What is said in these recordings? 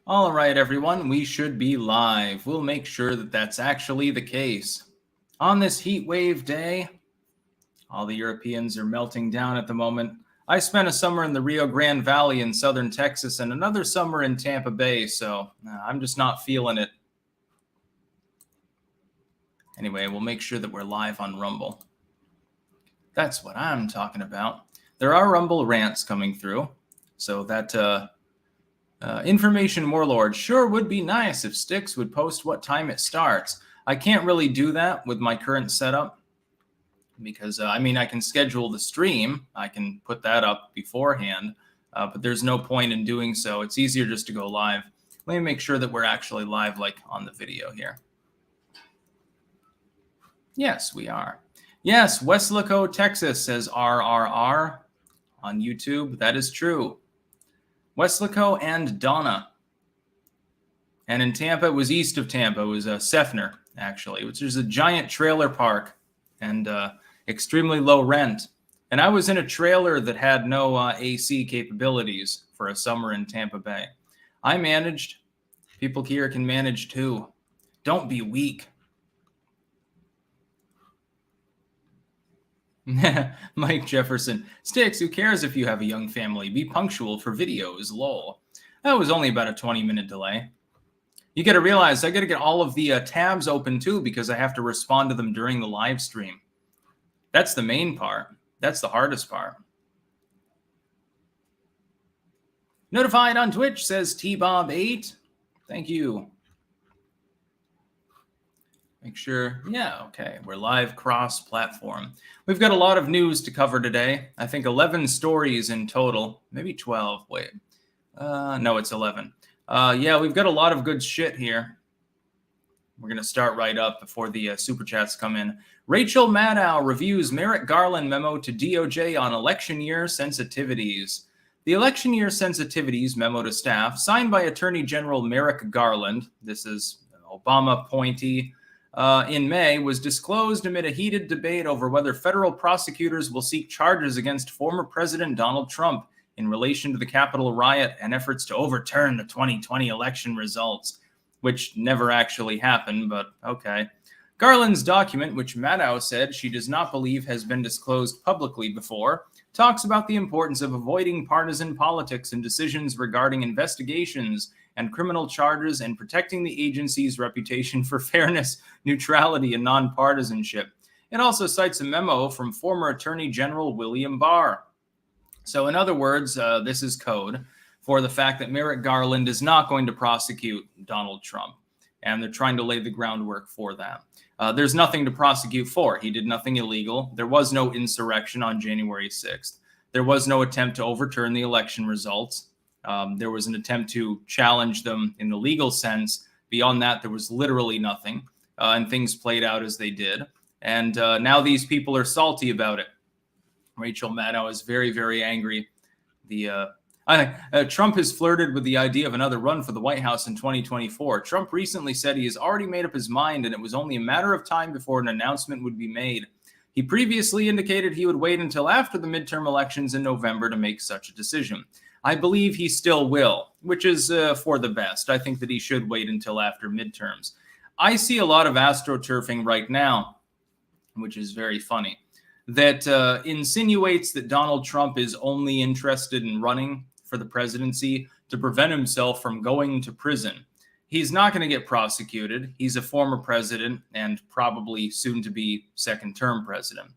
All right, everyone, we should be live. We'll make sure that that's actually the case. On this heat wave day, all the Europeans are melting down at the moment. I spent a summer in the Rio Grande Valley in southern Texas and another summer in Tampa Bay, so I'm just not feeling it. Anyway, we'll make sure that we're live on Rumble. That's what I'm talking about. There are Rumble rants coming through, so that Information Warlord, sure would be nice if Styx would post what time it starts. I can't really do that with my current setup because, I can schedule the stream. I can put that up beforehand, but there's no point in doing so. It's easier just to go live. Let me make sure that we're actually live, like on the video here. Yes, we are. Yes, Weslaco, Texas says RRR on YouTube. That is true. Weslaco and Donna. And in Tampa, it was east of Tampa. It was Sefner, actually, which is a giant trailer park and extremely low rent. And I was in a trailer that had no AC capabilities for a summer in Tampa Bay. I managed. People here can manage too. Don't be weak. Mike Jefferson. Styx, who cares if you have a young family? Be punctual for videos, lol. That was only about a 20-minute delay. You got to realize I got to get all of the tabs open too because I have to respond to them during the live stream. That's the main part. That's the hardest part. Notified on Twitch, says T-Bob8. Thank you. Make sure, yeah, okay, we're live cross-platform. We've got a lot of news to cover today. I think 11 stories in total, maybe 12, wait. No, it's 11. Yeah, we've got a lot of good shit here. We're going to start right up before the super chats come in. Rachel Maddow reviews Merrick Garland memo to DOJ on election year sensitivities. The election year sensitivities memo to staff, signed by Attorney General Merrick Garland, this is an Obama appointee, in May, was disclosed amid a heated debate over whether federal prosecutors will seek charges against former President Donald Trump in relation to the Capitol riot and efforts to overturn the 2020 election results, which never actually happened, but okay. Garland's document, which Maddow said she does not believe has been disclosed publicly before, talks about the importance of avoiding partisan politics in decisions regarding investigations and criminal charges and protecting the agency's reputation for fairness, neutrality, and nonpartisanship. It also cites a memo from former Attorney General William Barr. So in other words, this is code for the fact that Merrick Garland is not going to prosecute Donald Trump, and they're trying to lay the groundwork for that. There's nothing to prosecute for. He did nothing illegal. There was no insurrection on January 6th. There was no attempt to overturn the election results. There was an attempt to challenge them in the legal sense. Beyond that, there was literally nothing, and things played out as they did. And now these people are salty about it. Rachel Maddow is very, very angry. Trump has flirted with the idea of another run for the White House in 2024. Trump recently said he has already made up his mind, and it was only a matter of time before an announcement would be made. He previously indicated he would wait until after the midterm elections in November to make such a decision. I believe he still will, which is for the best. I think that he should wait until after midterms. I see a lot of astroturfing right now, which is very funny, that insinuates that Donald Trump is only interested in running for the presidency to prevent himself from going to prison. He's not going to get prosecuted. He's a former president and probably soon to be second-term president.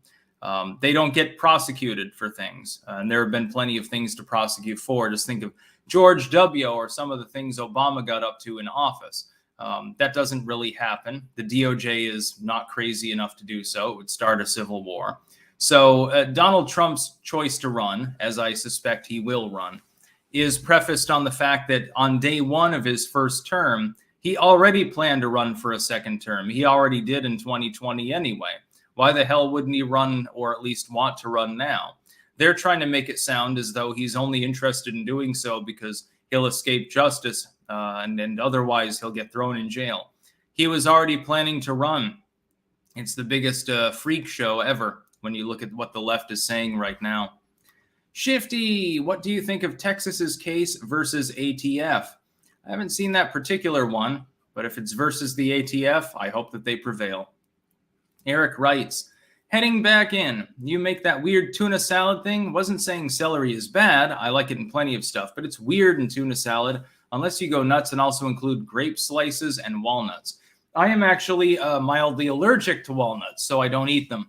They don't get prosecuted for things. And there have been plenty of things to prosecute for. Just think of George W. or some of the things Obama got up to in office. That doesn't really happen. The DOJ is not crazy enough to do so. It would start a civil war. So Donald Trump's choice to run, as I suspect he will run, is prefaced on the fact that on day one of his first term, he already planned to run for a second term. He already did in 2020 anyway. Why the hell wouldn't he run, or at least want to run now? They're trying to make it sound as though he's only interested in doing so because he'll escape justice and otherwise he'll get thrown in jail. He was already planning to run. It's the biggest freak show ever when you look at what the left is saying right now. Shifty, what do you think of Texas's case versus ATF? I haven't seen that particular one, but if it's versus the ATF, I hope that they prevail. Eric writes, heading back in, you make that weird tuna salad thing. Wasn't saying celery is bad. I like it in plenty of stuff, but it's weird in tuna salad unless you go nuts and also include grape slices and walnuts. I am actually mildly allergic to walnuts, so I don't eat them.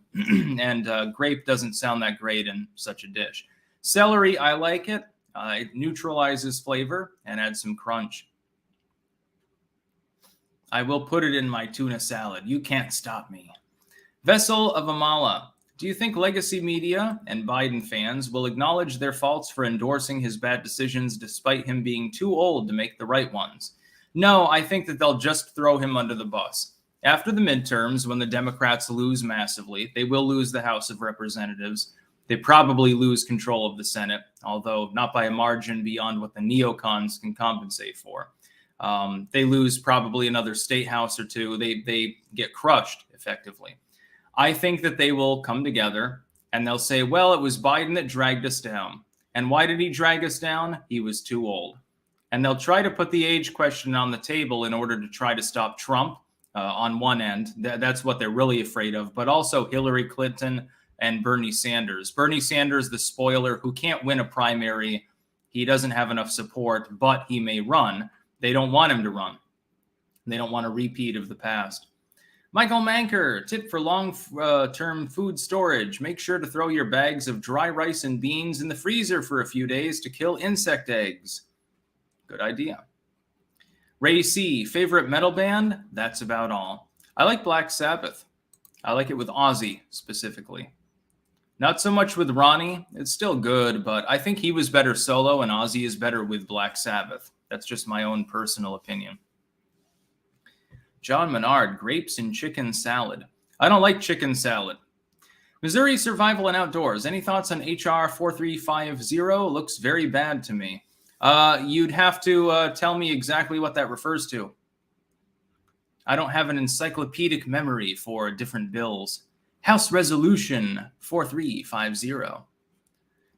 And grape doesn't sound that great in such a dish. Celery, I like it. It neutralizes flavor and adds some crunch. I will put it in my tuna salad. You can't stop me. Vessel of Amala. Do you think legacy media and Biden fans will acknowledge their faults for endorsing his bad decisions despite him being too old to make the right ones? No, I think that they'll just throw him under the bus. After the midterms, when the Democrats lose massively, they will lose the House of Representatives. They probably lose control of the Senate, although not by a margin beyond what the neocons can compensate for. They lose probably another state house or two. They get crushed effectively. I think that they will come together and they'll say, well, it was Biden that dragged us down. And why did he drag us down? He was too old. And they'll try to put the age question on the table in order to try to stop Trump on one end. That's what they're really afraid of. But also Hillary Clinton and Bernie Sanders. Bernie Sanders, the spoiler, who can't win a primary. He doesn't have enough support, but he may run. They don't want him to run. They don't want a repeat of the past. Michael Manker, tip for long-term food storage. Make sure to throw your bags of dry rice and beans in the freezer for a few days to kill insect eggs. Good idea. Ray C, favorite metal band? That's about all. I like Black Sabbath. I like it with Ozzy specifically. Not so much with Ronnie. It's still good, but I think he was better solo and Ozzy is better with Black Sabbath. That's just my own personal opinion. John Menard, grapes and chicken salad. I don't like chicken salad. Missouri Survival and Outdoors. Any thoughts on HR 4350? Looks very bad to me. You'd have to tell me exactly what that refers to. I don't have an encyclopedic memory for different bills. House Resolution 4350.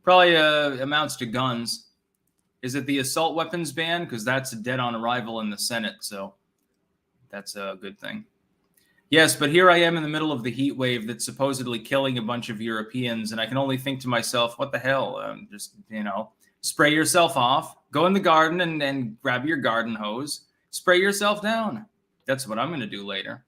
Probably amounts to guns. Is it the assault weapons ban? Because that's dead on arrival in the Senate, so that's a good thing. Yes, but here I am in the middle of the heat wave that's supposedly killing a bunch of Europeans, and I can only think to myself, what the hell? Just, spray yourself off, go in the garden and grab your garden hose, spray yourself down. That's what I'm going to do later.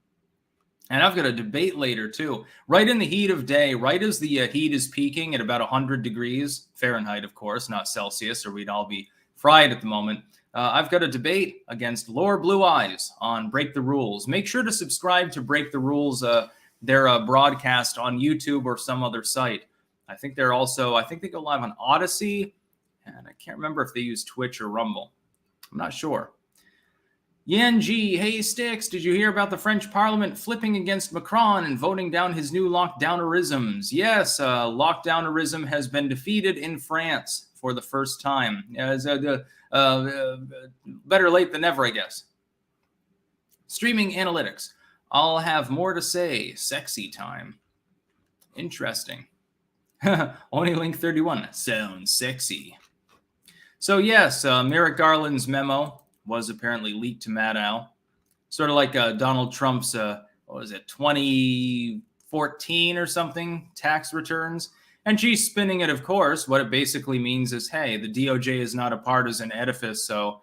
And I've got a debate later, too. Right in the heat of day, right as the heat is peaking at about 100 degrees, Fahrenheit, of course, not Celsius, or we'd all be fried at the moment. I've got a debate against Lore Blue Eyes on Break the Rules. Make sure to subscribe to Break the Rules, their broadcast on YouTube or some other site. I think they go live on Odyssey, and I can't remember if they use Twitch or Rumble. I'm not sure. Yan G, hey Sticks, did you hear about the French Parliament flipping against Macron and voting down his new lockdownerisms? Yes, lockdownerism has been defeated in France for the first time. Better late than never, I guess. Streaming analytics. I'll have more to say. Sexy time. Interesting. Only link 31. Sounds sexy. So yes, Merrick Garland's memo was apparently leaked to Maddow. Sort of like Donald Trump's, 2014 or something, tax returns. And she's spinning it, of course. What it basically means is, hey, the DOJ is not a partisan edifice, so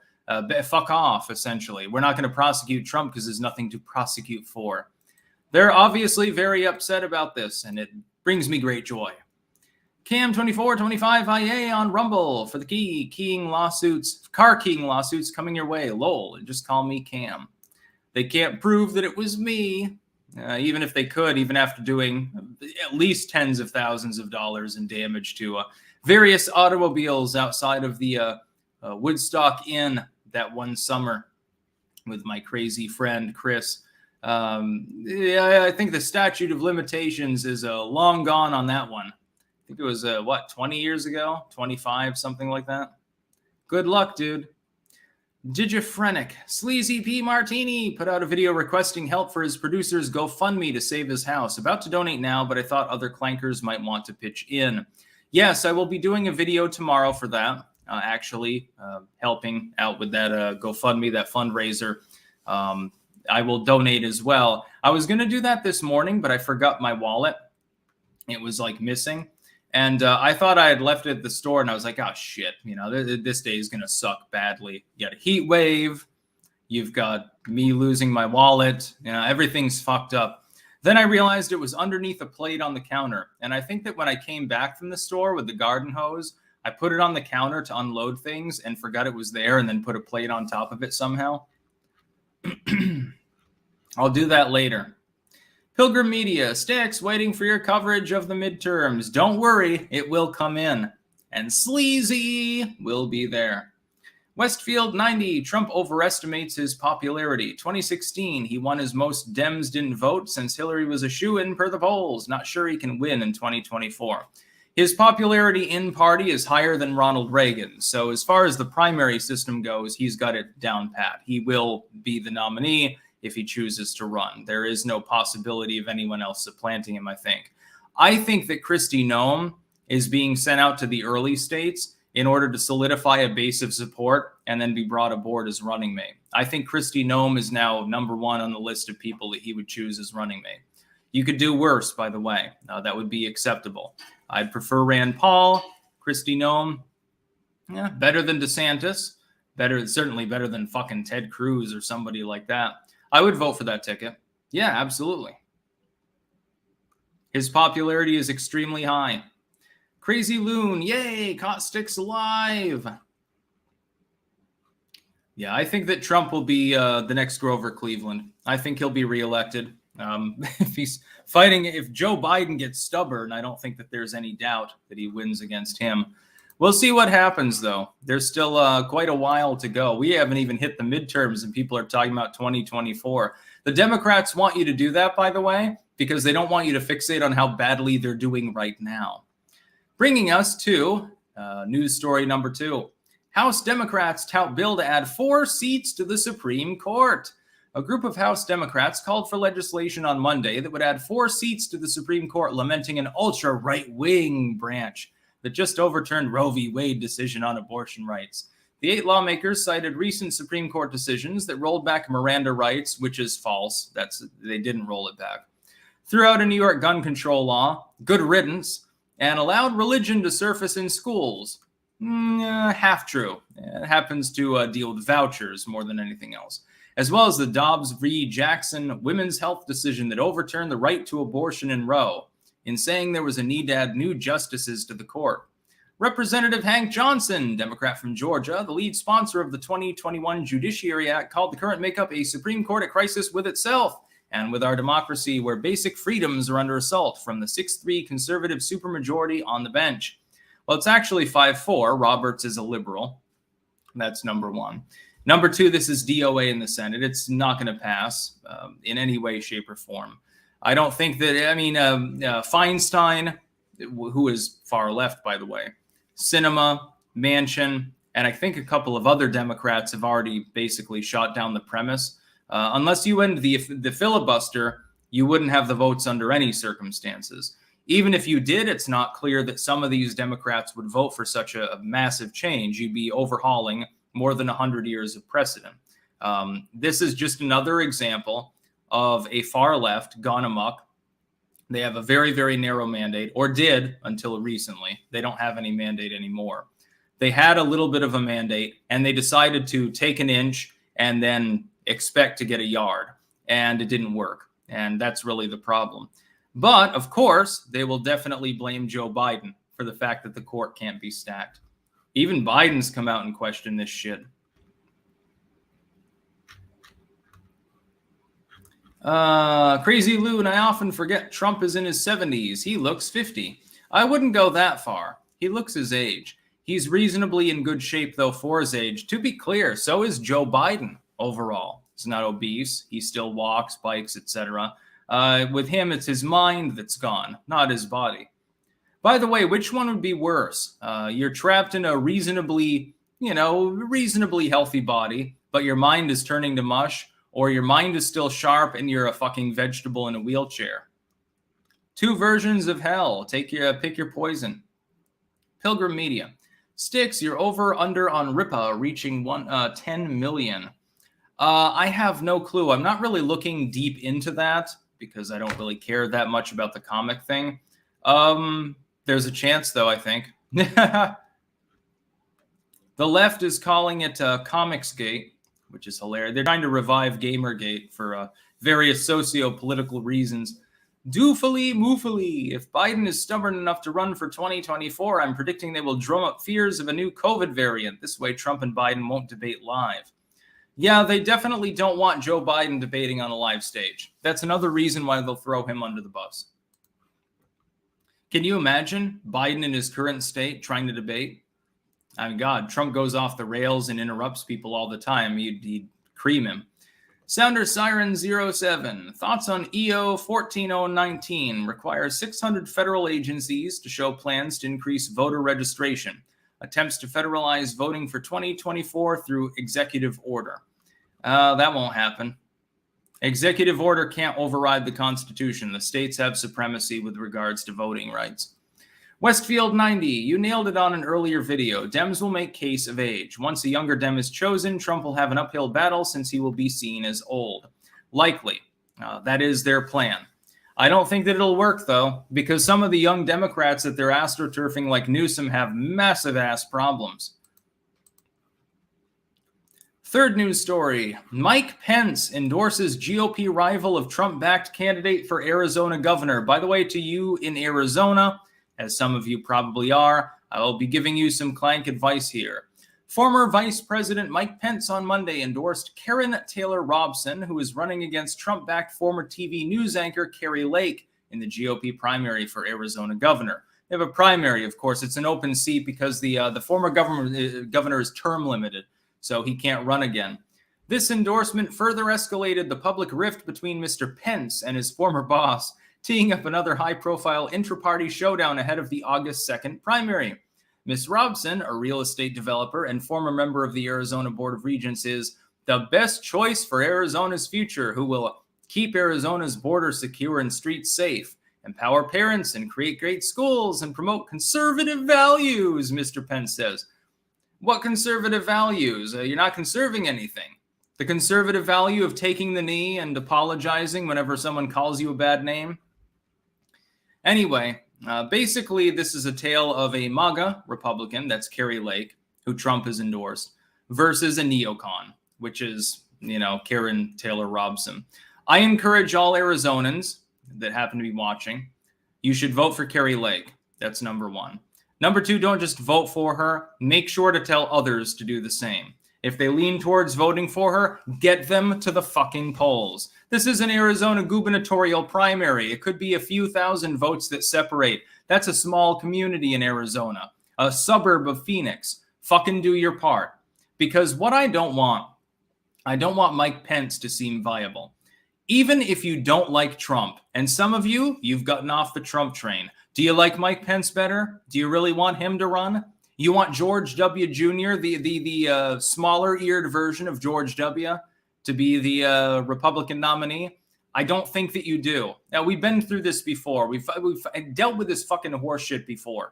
fuck off, essentially. We're not going to prosecute Trump because there's nothing to prosecute for. They're obviously very upset about this, and it brings me great joy. Cam2425IA on Rumble for the car keying lawsuits coming your way. Lol, and just call me Cam. They can't prove that it was me. Even if they could, even after doing at least tens of thousands of dollars in damage to various automobiles outside of the Woodstock Inn that one summer with my crazy friend Chris. I think the statute of limitations is long gone on that one. I think it was, 20 years ago? 25, something like that. Good luck, dude. Digifrenic. Sleazy P. Martini put out a video requesting help for his producer's GoFundMe to save his house. About to donate now, but I thought other clankers might want to pitch in. Yes, I will be doing a video tomorrow for that. actually helping out with that GoFundMe, that fundraiser. I will donate as well. I was going to do that this morning, but I forgot my wallet. It was like missing. And I thought I had left it at the store, and I was like, oh, shit. This day is going to suck badly. You got a heat wave. You've got me losing my wallet. Everything's fucked up. Then I realized it was underneath a plate on the counter. And I think that when I came back from the store with the garden hose, I put it on the counter to unload things and forgot it was there and then put a plate on top of it somehow. I'll do that later. Pilgrim Media, Sticks, waiting for your coverage of the midterms. Don't worry, it will come in. And Sleazy will be there. Westfield 90, Trump overestimates his popularity. 2016, he won as most Dems didn't vote since Hillary was a shoo-in per the polls. Not sure he can win in 2024. His popularity in party is higher than Ronald Reagan. So as far as the primary system goes, he's got it down pat. He will be the nominee if he chooses to run. There is no possibility of anyone else supplanting him, I think. I think that Kristi Noem is being sent out to the early states in order to solidify a base of support and then be brought aboard as running mate. I think Kristi Noem is now number one on the list of people that he would choose as running mate. You could do worse, by the way. That would be acceptable. I'd prefer Rand Paul, Kristi Noem. Yeah, better than DeSantis. Certainly better than fucking Ted Cruz or somebody like that. I would vote for that ticket. Yeah, absolutely. His popularity is extremely high. Crazy Loon, yay, Caustic's alive. Yeah, I think that Trump will be the next Grover Cleveland. I think he'll be reelected. If he's fighting, if Joe Biden gets stubborn, I don't think that there's any doubt that he wins against him. We'll see what happens, though. There's still quite a while to go. We haven't even hit the midterms, and people are talking about 2024. The Democrats want you to do that, by the way, because they don't want you to fixate on how badly they're doing right now. Bringing us to news story number 2. House Democrats tout bill to add 4 seats to the Supreme Court. A group of House Democrats called for legislation on Monday that would add 4 seats to the Supreme Court, lamenting an ultra-right-wing branch that just overturned Roe v. Wade decision on abortion rights. The 8 lawmakers cited recent Supreme Court decisions that rolled back Miranda rights, which is false. They didn't roll it back. Threw out a New York gun control law, good riddance, and allowed religion to surface in schools. Half true. It happens to deal with vouchers more than anything else. As well as the Dobbs v. Jackson women's health decision that overturned the right to abortion in Roe, in saying there was a need to add new justices to the court. Representative Hank Johnson, Democrat from Georgia, the lead sponsor of the 2021 Judiciary Act, called the current makeup a Supreme Court at crisis with itself and with our democracy, where basic freedoms are under assault from the 6-3 conservative supermajority on the bench. Well, it's actually 5-4. Roberts is a liberal. That's number 1. Number 2, this is DOA in the Senate. It's not going to pass in any way, shape, or form. I don't think that, Feinstein, who is far left, by the way, Sinema, Manchin, and I think a couple of other Democrats have already basically shot down the premise. Unless you end the filibuster, you wouldn't have the votes under any circumstances. Even if you did, it's not clear that some of these Democrats would vote for such a massive change. You'd be overhauling more than 100 years of precedent. This is just another example of a far left gone amok. They have a very, very narrow mandate, or did until recently. They don't have any mandate anymore. They had a little bit of a mandate, and they decided to take an inch and then expect to get a yard, and it didn't work. And that's really the problem. But, of course, they will definitely blame Joe Biden for the fact that the court can't be stacked. Even Biden's come out and questioned this shit. Crazy Loon, I often forget Trump is in his 70s. He looks 50. I wouldn't go that far. He looks his age. He's reasonably in good shape, though, for his age. To be clear, so is Joe Biden overall. He's not obese. He still walks, bikes, etc. With him, it's his mind that's gone, not his body. By the way, which one would be worse? You're trapped in a reasonably healthy body, but your mind is turning to mush, or your mind is still sharp and you're a fucking vegetable in a wheelchair. 2 versions of hell. Pick your poison. Pilgrim Media. Sticks, you're over under on Ripa reaching 10 million. I have no clue. I'm not really looking deep into that because I don't really care that much about the comic thing. There's a chance, though, I think. The left is calling it Comicsgate, which is hilarious. They're trying to revive Gamergate for various socio-political reasons. Doofily moofily. If Biden is stubborn enough to run for 2024, I'm predicting they will drum up fears of a new COVID variant. This way, Trump and Biden won't debate live. Yeah, they definitely don't want Joe Biden debating on a live stage. That's another reason why they'll throw him under the bus. Can you imagine Biden in his current state trying to debate? I mean, God, Trump goes off the rails and interrupts people all the time. He'd cream him. Sounder Siren 07. Thoughts on EO 14019 requires 600 federal agencies to show plans to increase voter registration. Attempts to federalize voting for 2024 through executive order. That won't happen. Executive order can't override the Constitution. The states have supremacy with regards to voting rights. Westfield 90, you nailed it on an earlier video. Dems will make case of age. Once a younger Dem is chosen, Trump will have an uphill battle since he will be seen as old. Likely. That is their plan. I don't think that it'll work, though, because some of the young Democrats that they're astroturfing like Newsom have massive ass problems. Third news story. Mike Pence endorses GOP rival of Trump-backed candidate for Arizona governor. By the way, to you in Arizona, as some of you probably are, I will be giving you some clank advice here. Former Vice President Mike Pence on Monday endorsed Karen Taylor Robson, who is running against Trump-backed former TV news anchor Kari Lake in the GOP primary for Arizona governor. They have a primary, of course. It's an open seat because the former governor is term limited, so he can't run again. This endorsement further escalated the public rift between Mr. Pence and his former boss, teeing up another high-profile intra-party showdown ahead of the August 2nd primary. Ms. Robson, a real estate developer and former member of the Arizona Board of Regents, is the best choice for Arizona's future, who will keep Arizona's border secure and streets safe, empower parents and create great schools, and promote conservative values, Mr. Pence says. What conservative values? You're not conserving anything. The conservative value of taking the knee and apologizing whenever someone calls you a bad name? Anyway, basically, this is a tale of a MAGA Republican, that's Kari Lake, who Trump has endorsed, versus a neocon, which is, Karen Taylor Robson. I encourage all Arizonans that happen to be watching, you should vote for Kari Lake. That's number one. Number two, don't just vote for her. Make sure to tell others to do the same. If they lean towards voting for her, get them to the fucking polls. This is an Arizona gubernatorial primary. It could be a few thousand votes that separate. That's a small community in Arizona, a suburb of Phoenix. Fucking do your part. Because what I don't want Mike Pence to seem viable. Even if you don't like Trump, and some of you've gotten off the Trump train. Do you like Mike Pence better? Do you really want him to run? You want George W. Jr., the smaller-eared version of George W., to be the Republican nominee? I don't think that you do. Now, we've been through this before. We've dealt with this fucking horseshit before.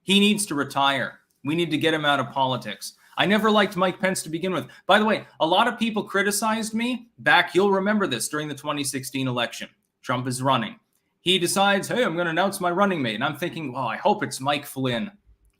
He needs to retire. We need to get him out of politics. I never liked Mike Pence to begin with. By the way, a lot of people criticized me back, you'll remember this, during the 2016 election. Trump is running. He decides, hey, I'm going to announce my running mate. And I'm thinking, well, I hope it's Mike Flynn.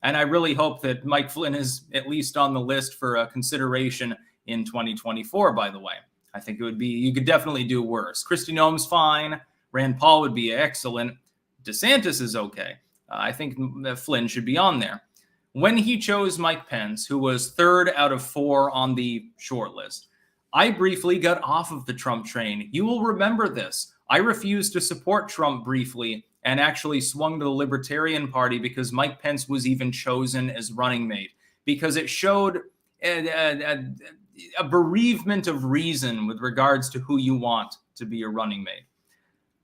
And I really hope that Mike Flynn is at least on the list for consideration in 2024, by the way. I think you could definitely do worse. Kristi Noem's fine. Rand Paul would be excellent. DeSantis is okay. I think Flynn should be on there. When he chose Mike Pence, who was third out of 4 on the short list, I briefly got off of the Trump train. You will remember this. I refused to support Trump briefly and actually swung to the Libertarian Party because Mike Pence was even chosen as running mate, because it showed a bereavement of reason with regards to who you want to be your running mate.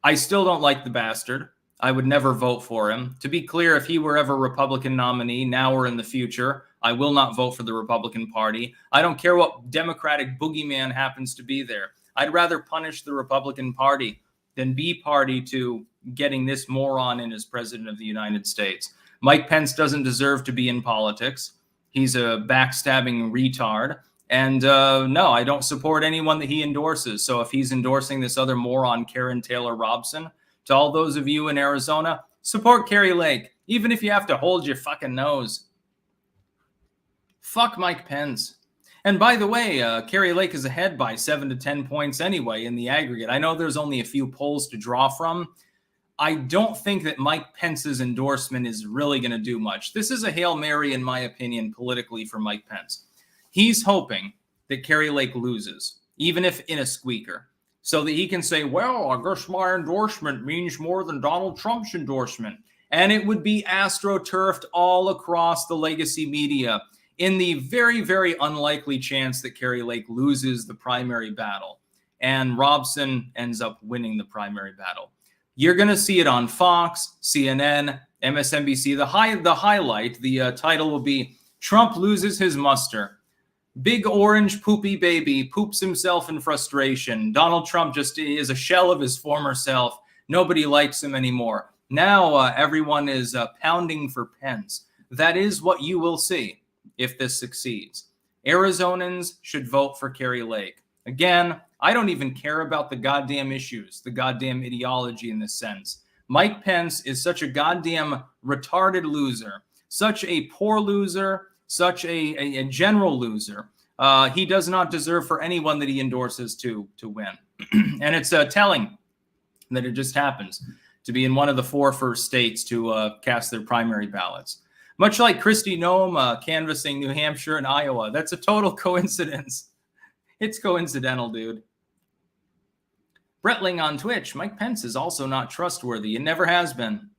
I still don't like the bastard. I would never vote for him. To be clear, if he were ever Republican nominee, now or in the future, I will not vote for the Republican Party. I don't care what Democratic boogeyman happens to be there. I'd rather punish the Republican Party than be party to getting this moron in as president of the United States. Mike Pence doesn't deserve to be in politics. He's a backstabbing retard. And no, I don't support anyone that he endorses. So if he's endorsing this other moron, Karen Taylor Robson, to all those of you in Arizona, support Kari Lake, even if you have to hold your fucking nose. Fuck Mike Pence. And by the way, Kari Lake is ahead by 7 to 10 points anyway in the aggregate. I know there's only a few polls to draw from. I don't think that Mike Pence's endorsement is really going to do much. This is a Hail Mary, in my opinion, politically for Mike Pence. He's hoping that Kari Lake loses, even if in a squeaker, so that he can say, well, I guess my endorsement means more than Donald Trump's endorsement. And it would be astroturfed all across the legacy media in the very, very unlikely chance that Kari Lake loses the primary battle and Robson ends up winning the primary battle. You're going to see it on Fox, CNN, MSNBC. The highlight, the title will be Trump loses his muster. Big orange poopy baby poops himself in frustration. Donald Trump just is a shell of his former self. Nobody likes him anymore. Now everyone is pounding for Pence. That is what you will see if this succeeds. Arizonans should vote for Kari Lake. Again, I don't even care about the goddamn issues, the goddamn ideology in this sense. Mike Pence is such a goddamn retarded loser, such a poor loser, such a general loser. He does not deserve for anyone that he endorses to win. And it's telling that it just happens to be in one of the 4 first states to cast their primary ballots. Much like Kristi Noem canvassing New Hampshire and Iowa. That's a total coincidence. It's coincidental, dude. Bretling on Twitch. Mike Pence is also not trustworthy. It never has been.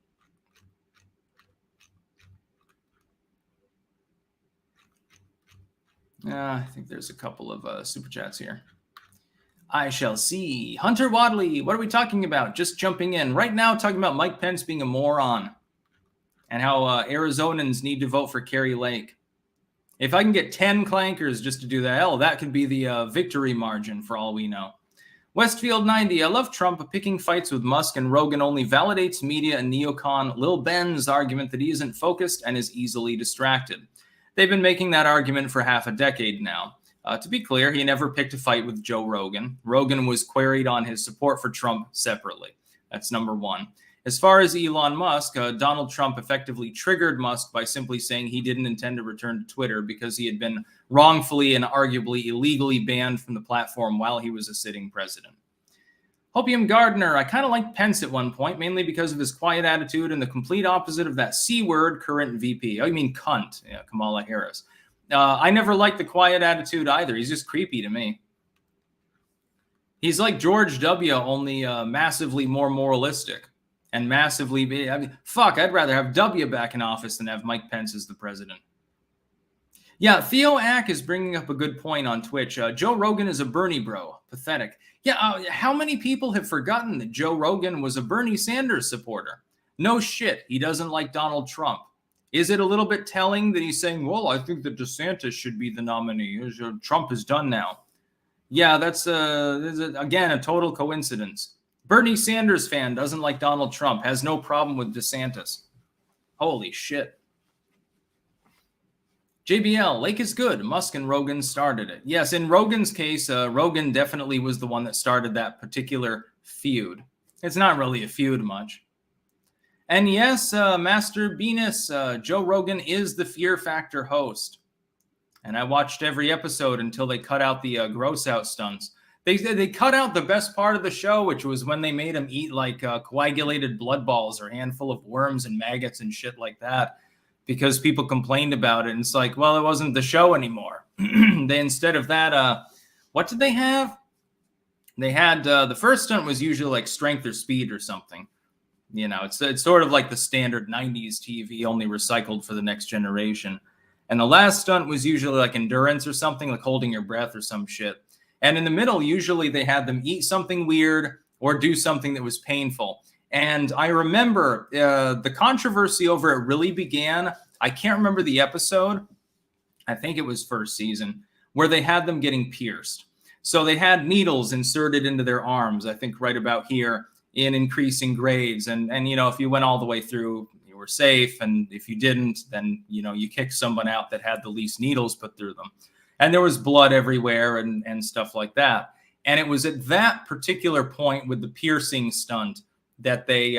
I think there's a couple of super chats here. I shall see. Hunter Wadley, what are we talking about? Just jumping in. Right now, talking about Mike Pence being a moron and how Arizonans need to vote for Kari Lake. If I can get 10 clankers just to do that, hell, that could be the victory margin for all we know. Westfield 90, I love Trump picking fights with Musk and Rogan only validates media and neocon Lil Ben's argument that he isn't focused and is easily distracted. They've been making that argument for half a decade now. To be clear, he never picked a fight with Joe Rogan. Rogan was queried on his support for Trump separately. That's number one. As far as Elon Musk, Donald Trump effectively triggered Musk by simply saying he didn't intend to return to Twitter because he had been wrongfully and arguably illegally banned from the platform while he was a sitting president. Hopium Gardner, I kind of liked Pence at one point, mainly because of his quiet attitude and the complete opposite of that C-word current VP. I mean cunt, yeah, Kamala Harris. I never liked the quiet attitude either. He's just creepy to me. He's like George W., only massively more moralistic and massively... I mean, fuck, I'd rather have W back in office than have Mike Pence as the president. Yeah, Theo Ack is bringing up a good point on Twitch. Joe Rogan is a Bernie bro. Pathetic. Yeah, how many people have forgotten that Joe Rogan was a Bernie Sanders supporter? No shit, he doesn't like Donald Trump. Is it a little bit telling that he's saying, well, I think that DeSantis should be the nominee. Trump is done now. Yeah, that's, again, a total coincidence. Bernie Sanders fan doesn't like Donald Trump, has no problem with DeSantis. Holy shit. JBL, Lake is good. Musk and Rogan started it. Yes, in Rogan's case, Rogan definitely was the one that started that particular feud. It's not really a feud much. And yes, Master Venus, Joe Rogan is the Fear Factor host. And I watched every episode until they cut out the gross out stunts. They cut out the best part of the show, which was when they made him eat like coagulated blood balls or a handful of worms and maggots and shit like that. Because people complained about it. And it's like, well, it wasn't the show anymore. They, instead of that, what did they have? They had, the first stunt was usually like strength or speed or something. You know, it's sort of like the standard 90s TV, only recycled for the next generation. And the last stunt was usually like endurance or something, like holding your breath or some shit. And in the middle, usually they had them eat something weird or do something that was painful. And I remember the controversy over it really began. I can't remember the episode. I think it was first season where they had them getting pierced. So they had needles inserted into their arms, I think right about here, in increasing grades. And you know, if you went all the way through, you were safe. And if you didn't, then, you kicked someone out that had the least needles put through them. And there was blood everywhere and stuff like that. And it was at that particular point with the piercing stunt that they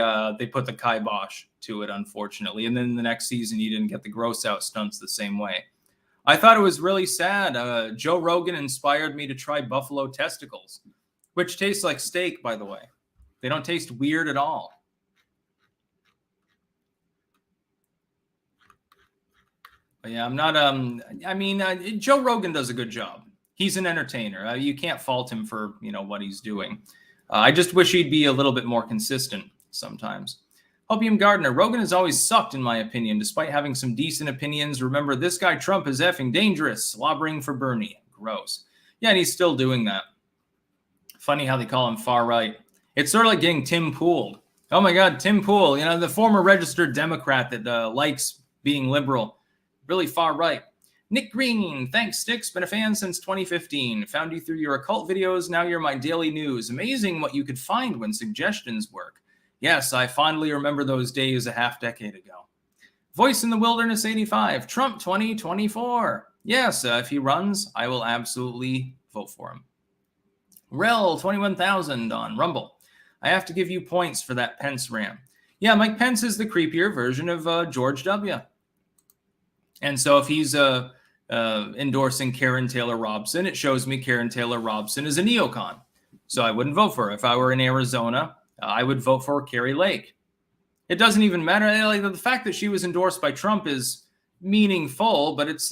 put the kibosh to it, unfortunately. And then the next season, you didn't get the gross out stunts the same way. I thought it was really sad. Joe Rogan inspired me to try buffalo testicles, which tastes like steak, by the way. They don't taste weird at all. But yeah, I'm not, Joe Rogan does a good job. He's an entertainer. You can't fault him for, what he's doing. I just wish he'd be a little bit more consistent sometimes. Opium Gardner, Rogan has always sucked, in my opinion, despite having some decent opinions. Remember, this guy Trump is effing dangerous, slobbering for Bernie. Gross. Yeah, and he's still doing that. Funny how they call him far right. It's sort of like getting Tim Pooled. Oh my God, Tim Pool, the former registered Democrat that likes being liberal. Really far right. Nick Green, thanks, Sticks. Been a fan since 2015. Found you through your occult videos. Now you're my daily news. Amazing what you could find when suggestions work. Yes, I fondly remember those days a half decade ago. Voice in the Wilderness 85. Trump 2024. Yes, if he runs, I will absolutely vote for him. Rel 21,000 on Rumble. I have to give you points for that Pence rant. Yeah, Mike Pence is the creepier version of George W. And so if he's endorsing Karen Taylor Robson, it shows me Karen Taylor Robson is a neocon. So I wouldn't vote for her. If I were in Arizona, I would vote for Carrie Lake. It doesn't even matter. Like, the fact that she was endorsed by Trump is meaningful, but it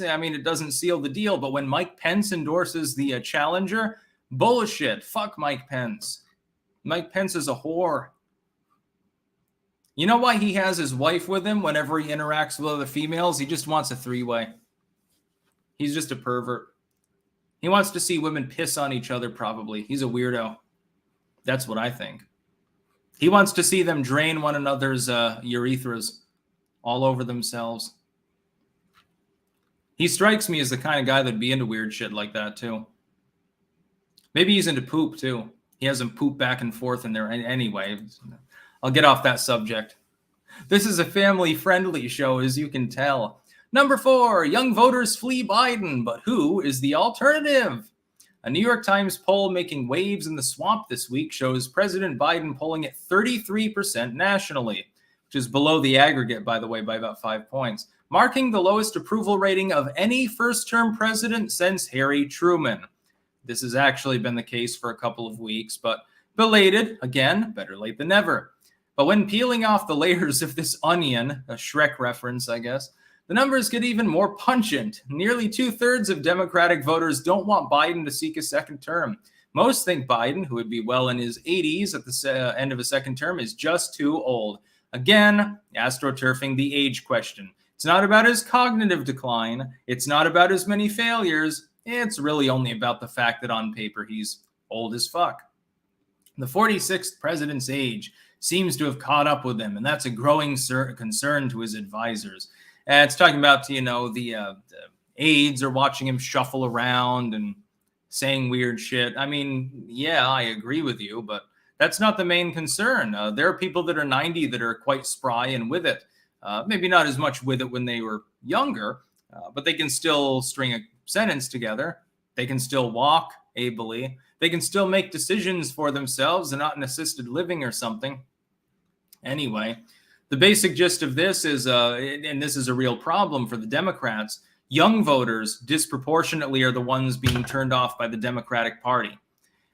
doesn't seal the deal. But when Mike Pence endorses the challenger, bullshit. Fuck Mike Pence. Mike Pence is a whore. You know why he has his wife with him whenever he interacts with other females? He just wants a three-way. He's just a pervert. He wants to see women piss on each other, probably. He's a weirdo. That's what I think. He wants to see them drain one another's urethras all over themselves. He strikes me as the kind of guy that'd be into weird shit like that, too. Maybe he's into poop, too. He has them poop back and forth in there. Anyway, I'll get off that subject. This is a family-friendly show, as you can tell. Number 4, young voters flee Biden, but who is the alternative? A New York Times poll making waves in the swamp this week shows President Biden polling at 33% nationally, which is below the aggregate, by the way, by about 5 points, marking the lowest approval rating of any first-term president since Harry Truman. This has actually been the case for a couple of weeks, but belated, again, better late than never. But when peeling off the layers of this onion, a Shrek reference, I guess, the numbers get even more pungent. Nearly 2/3 of Democratic voters don't want Biden to seek a second term. Most think Biden, who would be well in his 80s at the end of a second term, is just too old. Again, astroturfing the age question. It's not about his cognitive decline. It's not about his many failures. It's really only about the fact that on paper he's old as fuck. The 46th president's age seems to have caught up with him, and that's a growing concern to his advisors. It's talking about, the aides are watching him shuffle around and saying weird shit. Yeah, I agree with you, but that's not the main concern. There are people that are 90 that are quite spry and with it. Maybe not as much with it when they were younger, but they can still string a sentence together. They can still walk ably. They can still make decisions for themselves and not in assisted living or something. Anyway, the basic gist of this is, and this is a real problem for the Democrats, young voters disproportionately are the ones being turned off by the Democratic Party.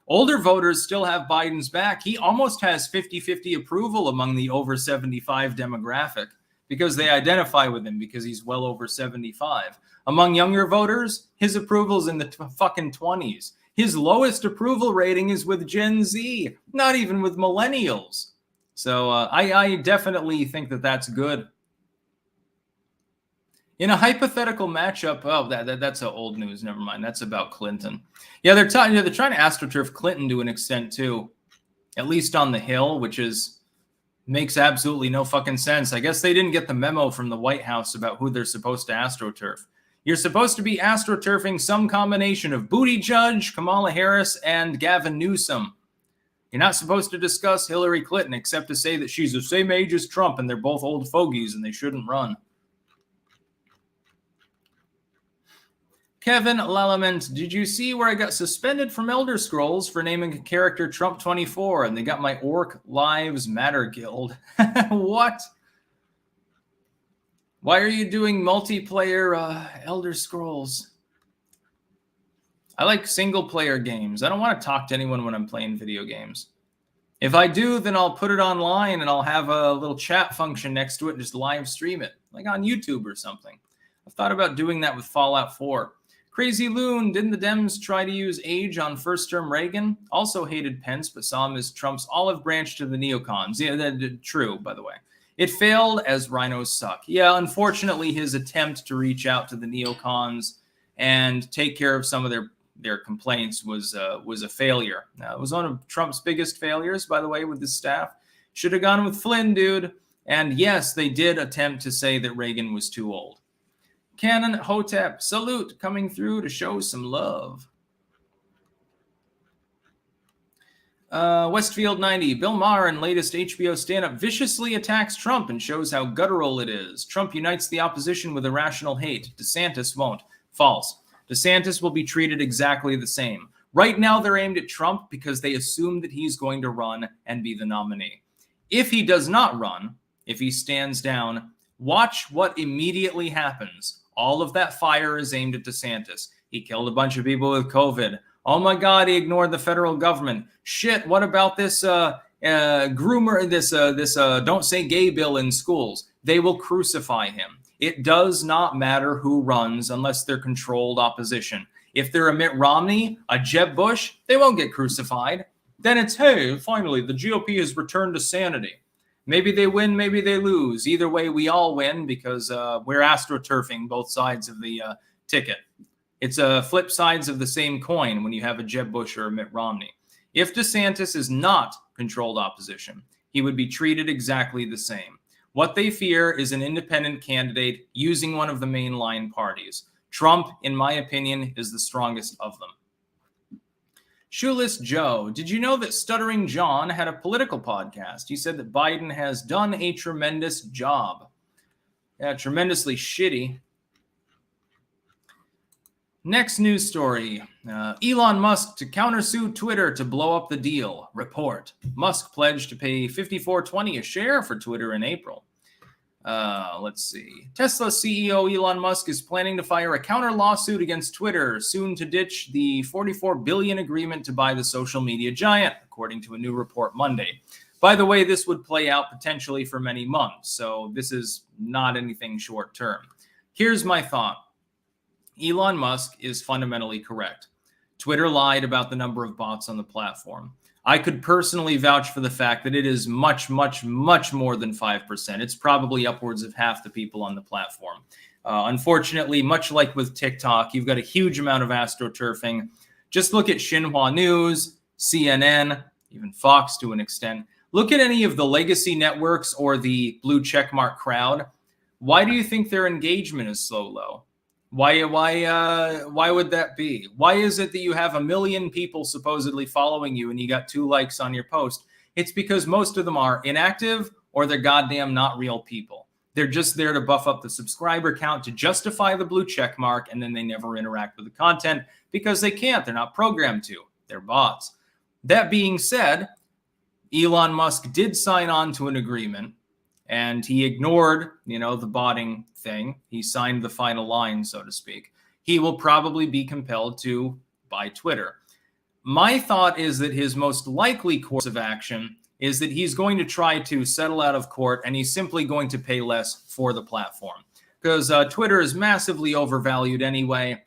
Older voters still have Biden's back. He almost has 50-50 approval among the over 75 demographic because they identify with him because he's well over 75. Among younger voters, his approval's in the fucking 20s. His lowest approval rating is with Gen Z, not even with millennials. So I definitely think that that's good. In a hypothetical matchup, that's old news. Never mind. That's about Clinton. Yeah, they're trying to astroturf Clinton to an extent too, at least on the Hill, which makes absolutely no fucking sense. I guess they didn't get the memo from the White House about who they're supposed to astroturf. You're supposed to be astroturfing some combination of Buttigieg, Kamala Harris, and Gavin Newsom. You're not supposed to discuss Hillary Clinton except to say that she's the same age as Trump and they're both old fogies and they shouldn't run. Kevin Lalament, did you see where I got suspended from Elder Scrolls for naming a character Trump24 and they got my Orc Lives Matter guild? What? Why are you doing multiplayer Elder Scrolls? I like single player games. I don't want to talk to anyone when I'm playing video games. If I do, then I'll put it online and I'll have a little chat function next to it and just live stream it, like on YouTube or something. I've thought about doing that with Fallout 4. Crazy Loon, didn't the Dems try to use age on first-term Reagan? Also hated Pence, but saw him as Trump's olive branch to the neocons. Yeah, true, by the way. It failed as rhinos suck. Yeah, unfortunately, his attempt to reach out to the neocons and take care of some of their complaints was a failure. It was one of Trump's biggest failures, by the way, with his staff. Should have gone with Flynn, dude. And yes, they did attempt to say that Reagan was too old. Canon Hotep, salute, coming through to show some love. Westfield 90, Bill Maher in latest HBO stand-up viciously attacks Trump and shows how guttural it is. Trump unites the opposition with irrational hate. DeSantis won't. False. DeSantis will be treated exactly the same. Right now, they're aimed at Trump because they assume that he's going to run and be the nominee. If he does not run, if he stands down, watch what immediately happens. All of that fire is aimed at DeSantis. He killed a bunch of people with COVID. Oh my God, he ignored the federal government. Shit, what about this groomer, this don't say gay bill in schools? They will crucify him. It does not matter who runs unless they're controlled opposition. If they're a Mitt Romney, a Jeb Bush, they won't get crucified. Then it's, hey, finally, the GOP has returned to sanity. Maybe they win, maybe they lose. Either way, we all win because we're astroturfing both sides of the ticket. It's flip sides of the same coin when you have a Jeb Bush or a Mitt Romney. If DeSantis is not controlled opposition, he would be treated exactly the same. What they fear is an independent candidate using one of the mainline parties. Trump, in my opinion, is the strongest of them. Shoeless Joe, did you know that Stuttering John had a political podcast? He said that Biden has done a tremendous job. Yeah, tremendously shitty. Next news story. Elon Musk to countersue Twitter to blow up the deal. Report. Musk pledged to pay $54.20 a share for Twitter in April. Let's see. Tesla CEO Elon Musk is planning to file a counter lawsuit against Twitter, soon to ditch the $44 billion agreement to buy the social media giant, according to a new report Monday. By the way, this would play out potentially for many months, so this is not anything short term. Here's my thought. Elon Musk is fundamentally correct. Twitter lied about the number of bots on the platform. I could personally vouch for the fact that it is much, much, much more than 5%. It's probably upwards of half the people on the platform. Unfortunately, much like with TikTok, you've got a huge amount of astroturfing. Just look at Xinhua News, CNN, even Fox to an extent. Look at any of the legacy networks or the blue checkmark crowd. Why do you think their engagement is so low? Why would that be? Why is it that you have 1 million people supposedly following you and you got 2 likes on your post? It's because most of them are inactive or they're goddamn not real people. They're just there to buff up the subscriber count to justify the blue check mark, and then they never interact with the content because they can't. They're not programmed to. They're bots. That being said, Elon Musk did sign on to an agreement, and he ignored, the botting thing. He signed the final line, so to speak. He will probably be compelled to buy Twitter. My thought is that his most likely course of action is that he's going to try to settle out of court, and he's simply going to pay less for the platform. Because Twitter is massively overvalued anyway.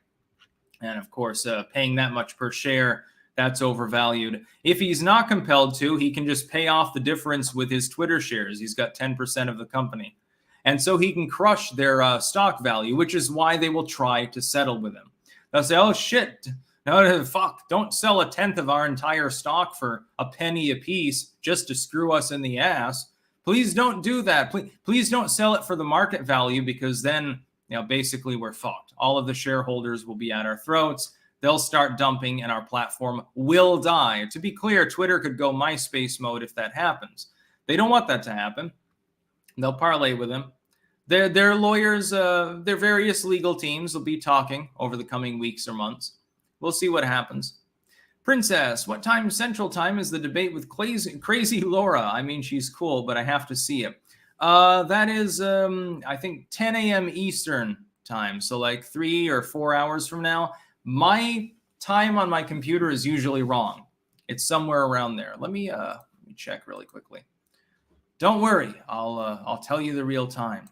And of course, paying that much per share, that's overvalued. If he's not compelled to, he can just pay off the difference with his Twitter shares. He's got 10% of the company. And so he can crush their stock value, which is why they will try to settle with him. They'll say, oh, shit, no, fuck, don't sell 1/10 of our entire stock for a penny a piece just to screw us in the ass. Please don't do that. Please don't sell it for the market value, because then, basically we're fucked. All of the shareholders will be at our throats. they'll start dumping and our platform will die. To be clear, Twitter could go MySpace mode if that happens. They don't want that to happen. They'll parlay with him. Their lawyers, their various legal teams will be talking over the coming weeks or months. We'll see what happens. Princess, what time Central Time is the debate with crazy Laura? I mean, she's cool, but I have to see it. That is, I think, 10 a.m. Eastern Time, so like 3 or 4 hours from now. My time on my computer is usually wrong. It's somewhere around there. Let me check really quickly. Don't worry, I'll tell you the real time.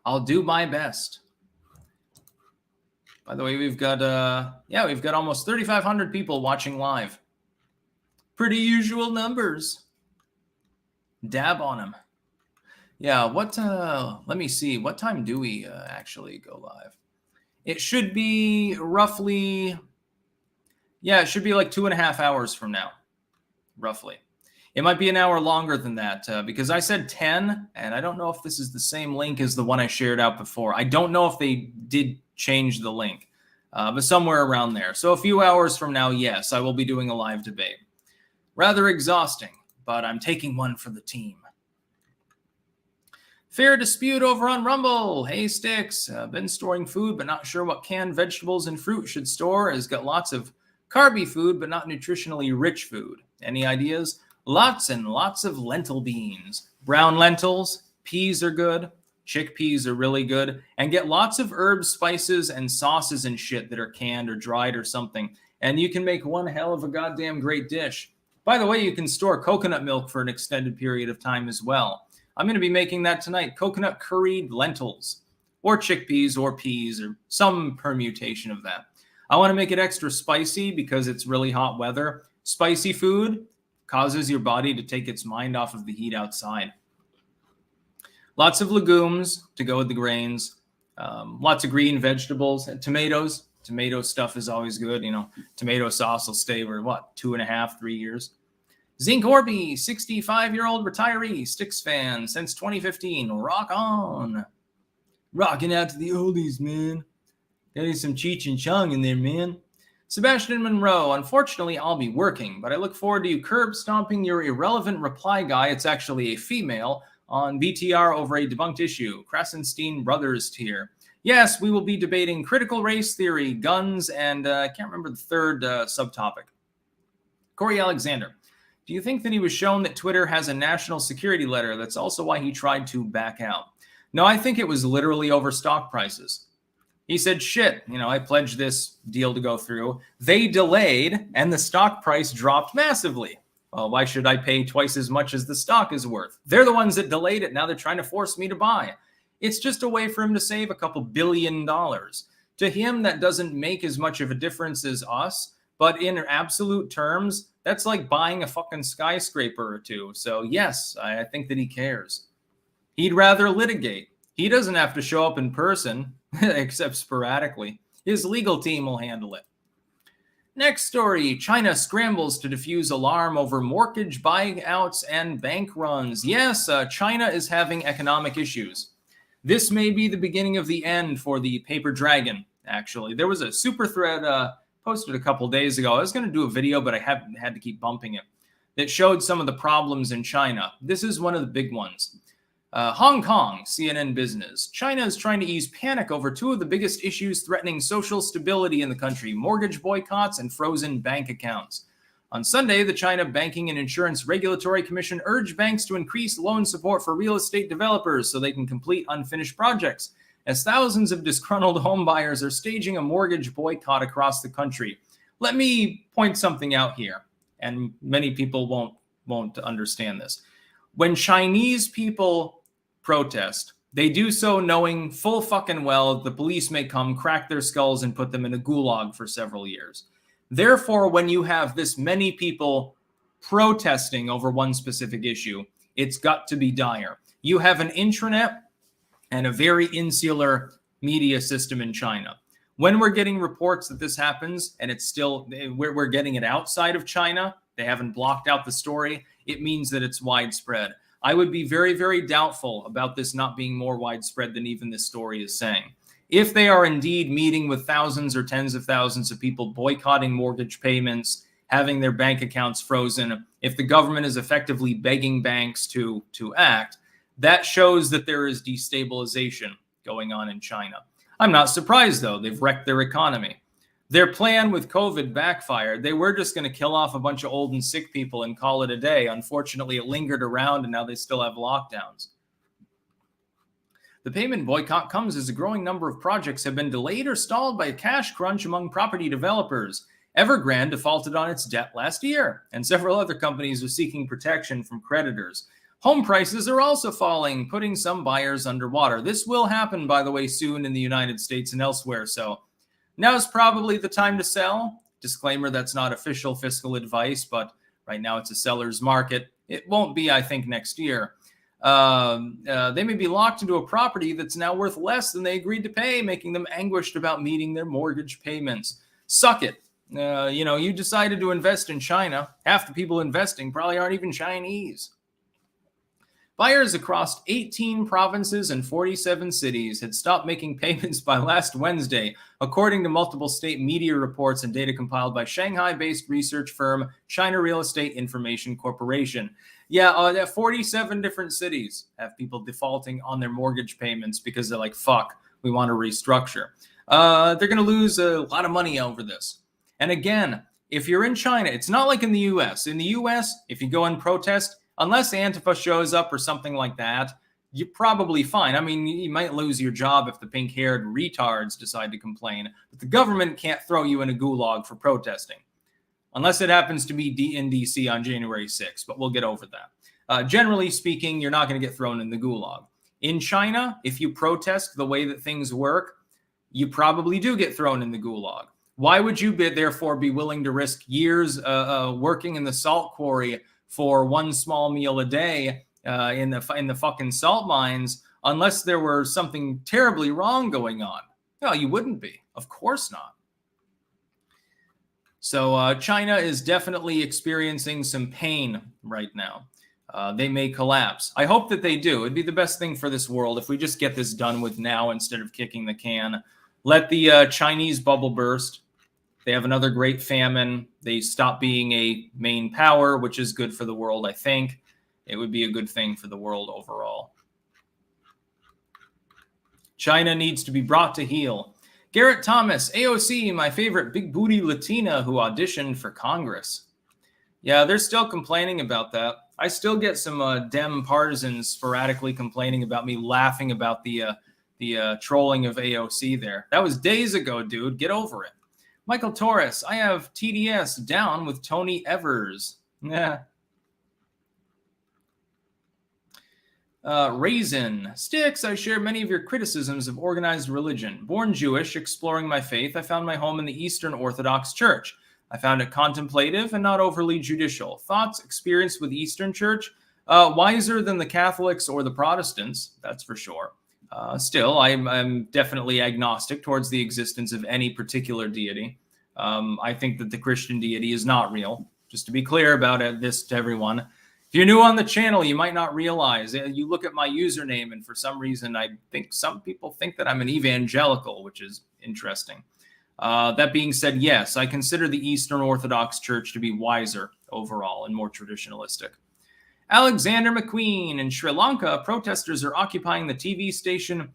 I'll do my best. By the way, we've got almost 3,500 people watching live. Pretty usual numbers. Dab on them. Yeah, let me see. What time do we actually go live? It should be roughly, it should be like 2.5 hours from now, roughly. It might be an hour longer than that because I said 10, and I don't know if this is the same link as the one I shared out before. I don't know if they did change the link, but somewhere around there. So a few hours from now, yes, I will be doing a live debate. Rather exhausting, but I'm taking one for the team. Fair dispute over on Rumble. Hey, Sticks. Been storing food, but not sure what canned vegetables and fruit should store. Has got lots of carby food, but not nutritionally rich food. Any ideas? Lots and lots of lentil beans. Brown lentils, peas are good. Chickpeas are really good. And get lots of herbs, spices, and sauces and shit that are canned or dried or something. And you can make one hell of a goddamn great dish. By the way, you can store coconut milk for an extended period of time as well. I'm going to be making that tonight. Coconut curried lentils. Or chickpeas or peas or some permutation of that. I want to make it extra spicy because it's really hot weather. Spicy food causes your body to take its mind off of the heat outside. Lots of legumes to go with the grains. Lots of green vegetables and tomatoes. Tomato stuff is always good. You know, tomato sauce will stay for 2.5, 3 years. Zinc Orby, 65-year-old retiree, Sticks fan since 2015. Rock on. Rocking out to the oldies, man. Getting some Cheech and Chong in there, man. Sebastian Monroe, unfortunately, I'll be working, but I look forward to you curb stomping your irrelevant reply guy. It's actually a female on BTR over a debunked issue. Krasenstein Brothers tier. Yes, we will be debating critical race theory, guns, and I can't remember the third subtopic. Corey Alexander. Do you think that he was shown that Twitter has a national security letter? That's also why he tried to back out. No, I think it was literally over stock prices. He said, shit, I pledged this deal to go through. They delayed, and the stock price dropped massively. Well, why should I pay twice as much as the stock is worth? They're the ones that delayed it. Now they're trying to force me to buy. It's just a way for him to save a couple $2 billion. To him, that doesn't make as much of a difference as us. But in absolute terms, that's like buying a fucking skyscraper or two. So yes, I think that he cares. He'd rather litigate. He doesn't have to show up in person, except sporadically. His legal team will handle it. Next story, China scrambles to defuse alarm over mortgage buyouts and bank runs. Yes, China is having economic issues. This may be the beginning of the end for the paper dragon, actually. There was a super thread posted a couple days ago. I was going to do a video, but I had to keep bumping it. That showed some of the problems in China. This is one of the big ones. Hong Kong, CNN Business. China is trying to ease panic over two of the biggest issues threatening social stability in the country, mortgage boycotts and frozen bank accounts. On Sunday, the China Banking and Insurance Regulatory Commission urged banks to increase loan support for real estate developers so they can complete unfinished projects, as thousands of disgruntled home buyers are staging a mortgage boycott across the country. Let me point something out here, and many people won't understand this. When Chinese people protest, they do so knowing full fucking well the police may come, crack their skulls, and put them in a gulag for several years. Therefore, when you have this many people protesting over one specific issue, it's got to be dire. You have an intranet and a very insular media system in China. When we're getting reports that this happens, and it's still, we're getting it outside of China, they haven't blocked out the story, it means that it's widespread. I would be very, very doubtful about this not being more widespread than even this story is saying. if they are indeed meeting with thousands or tens of thousands of people, boycotting mortgage payments, having their bank accounts frozen, if the government is effectively begging banks to act, that shows that there is destabilization going on in China. I'm not surprised, though. They've wrecked their economy. Their plan with COVID backfired. They were just going to kill off a bunch of old and sick people and call it a day. Unfortunately, it lingered around, and now they still have lockdowns. The payment boycott comes as a growing number of projects have been delayed or stalled by a cash crunch among property developers. Evergrande defaulted on its debt last year, and several other companies are seeking protection from creditors. Home prices are also falling, putting some buyers underwater. This will happen, by the way, soon in the United States and elsewhere, so now's probably the time to sell. Disclaimer, that's not official fiscal advice, but right now it's a seller's market. It won't be, I think, next year. They may be locked into a property that's now worth less than they agreed to pay, making them anguished about meeting their mortgage payments. Suck it. You decided to invest in China. Half the people investing probably aren't even Chinese. Buyers across 18 provinces and 47 cities had stopped making payments by last Wednesday, according to multiple state media reports and data compiled by Shanghai-based research firm China Real Estate Information Corporation. 47 different cities have people defaulting on their mortgage payments because they're like, fuck, we want to restructure. They're going to lose a lot of money over this. And again, if you're in China, it's not like in the US. In the US, if you go and protest, unless Antifa shows up or something like that, you're probably fine. I mean, you might lose your job if the pink-haired retards decide to complain, but the government can't throw you in a gulag for protesting, unless it happens to be in D.C. on January 6th, but we'll get over that. Generally speaking, you're not going to get thrown in the gulag. In China, if you protest the way that things work, you probably do get thrown in the gulag. Why would you therefore be willing to risk years working in the salt quarry for one small meal a day in the fucking salt mines, unless there were something terribly wrong going on? No, you wouldn't be. Of course not. So China is definitely experiencing some pain right now. They may collapse. I hope that they do. It'd be the best thing for this world if we just get this done with now instead of kicking the can. Let the Chinese bubble burst. They have another great famine. They stop being a main power, which is good for the world, I think. It would be a good thing for the world overall. China needs to be brought to heel. Garrett Thomas, AOC, my favorite big booty Latina who auditioned for Congress. Yeah, they're still complaining about that. I still get some Dem partisans sporadically complaining about me laughing about the trolling of AOC there. That was days ago, dude. Get over it. Michael Torres, I have TDS down with Tony Evers. Yeah. Raisin. Sticks, I share many of your criticisms of organized religion. Born Jewish, exploring my faith, I found my home in the Eastern Orthodox Church. I found it contemplative and not overly judicial. Thoughts, experience with Eastern Church? Wiser than the Catholics or the Protestants, that's for sure. Still, I'm definitely agnostic towards the existence of any particular deity. I think that the Christian deity is not real. Just to be clear about this to everyone. If you're new on the channel, you might not realize. You look at my username, and for some reason, I think some people think that I'm an evangelical, which is interesting. That being said, yes, I consider the Eastern Orthodox Church to be wiser overall and more traditionalistic. Alexander McQueen. In Sri Lanka, protesters are occupying the TV station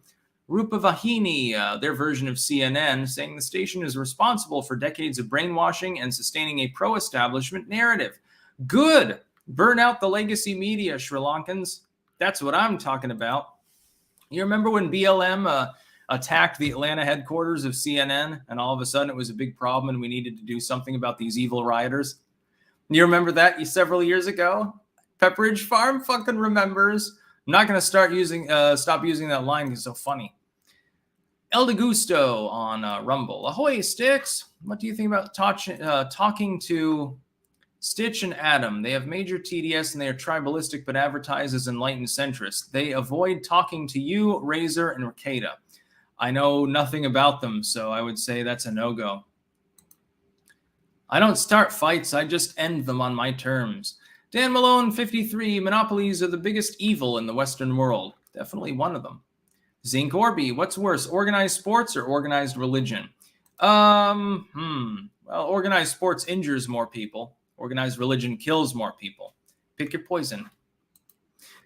Rupavahini, their version of CNN, saying the station is responsible for decades of brainwashing and sustaining a pro-establishment narrative. Good. Burn out the legacy media, Sri Lankans. That's what I'm talking about. You remember when BLM attacked the Atlanta headquarters of CNN, and all of a sudden it was a big problem and we needed to do something about these evil rioters? You remember that several years ago? Pepperidge Farm fucking remembers. I'm not going to stop using that line because it's so funny. El De Gusto on Rumble. Ahoy, Sticks. What do you think about talking to Stitch and Adam? They have major TDS and they are tribalistic but advertise as enlightened centrists. They avoid talking to you, Razor, and Ricada. I know nothing about them, so I would say that's a no-go. I don't start fights. I just end them on my terms. Dan Malone, 53, monopolies are the biggest evil in the Western world. Definitely one of them. Zinc Orby, what's worse, organized sports or organized religion? Well, organized sports injures more people. Organized religion kills more people. Pick your poison.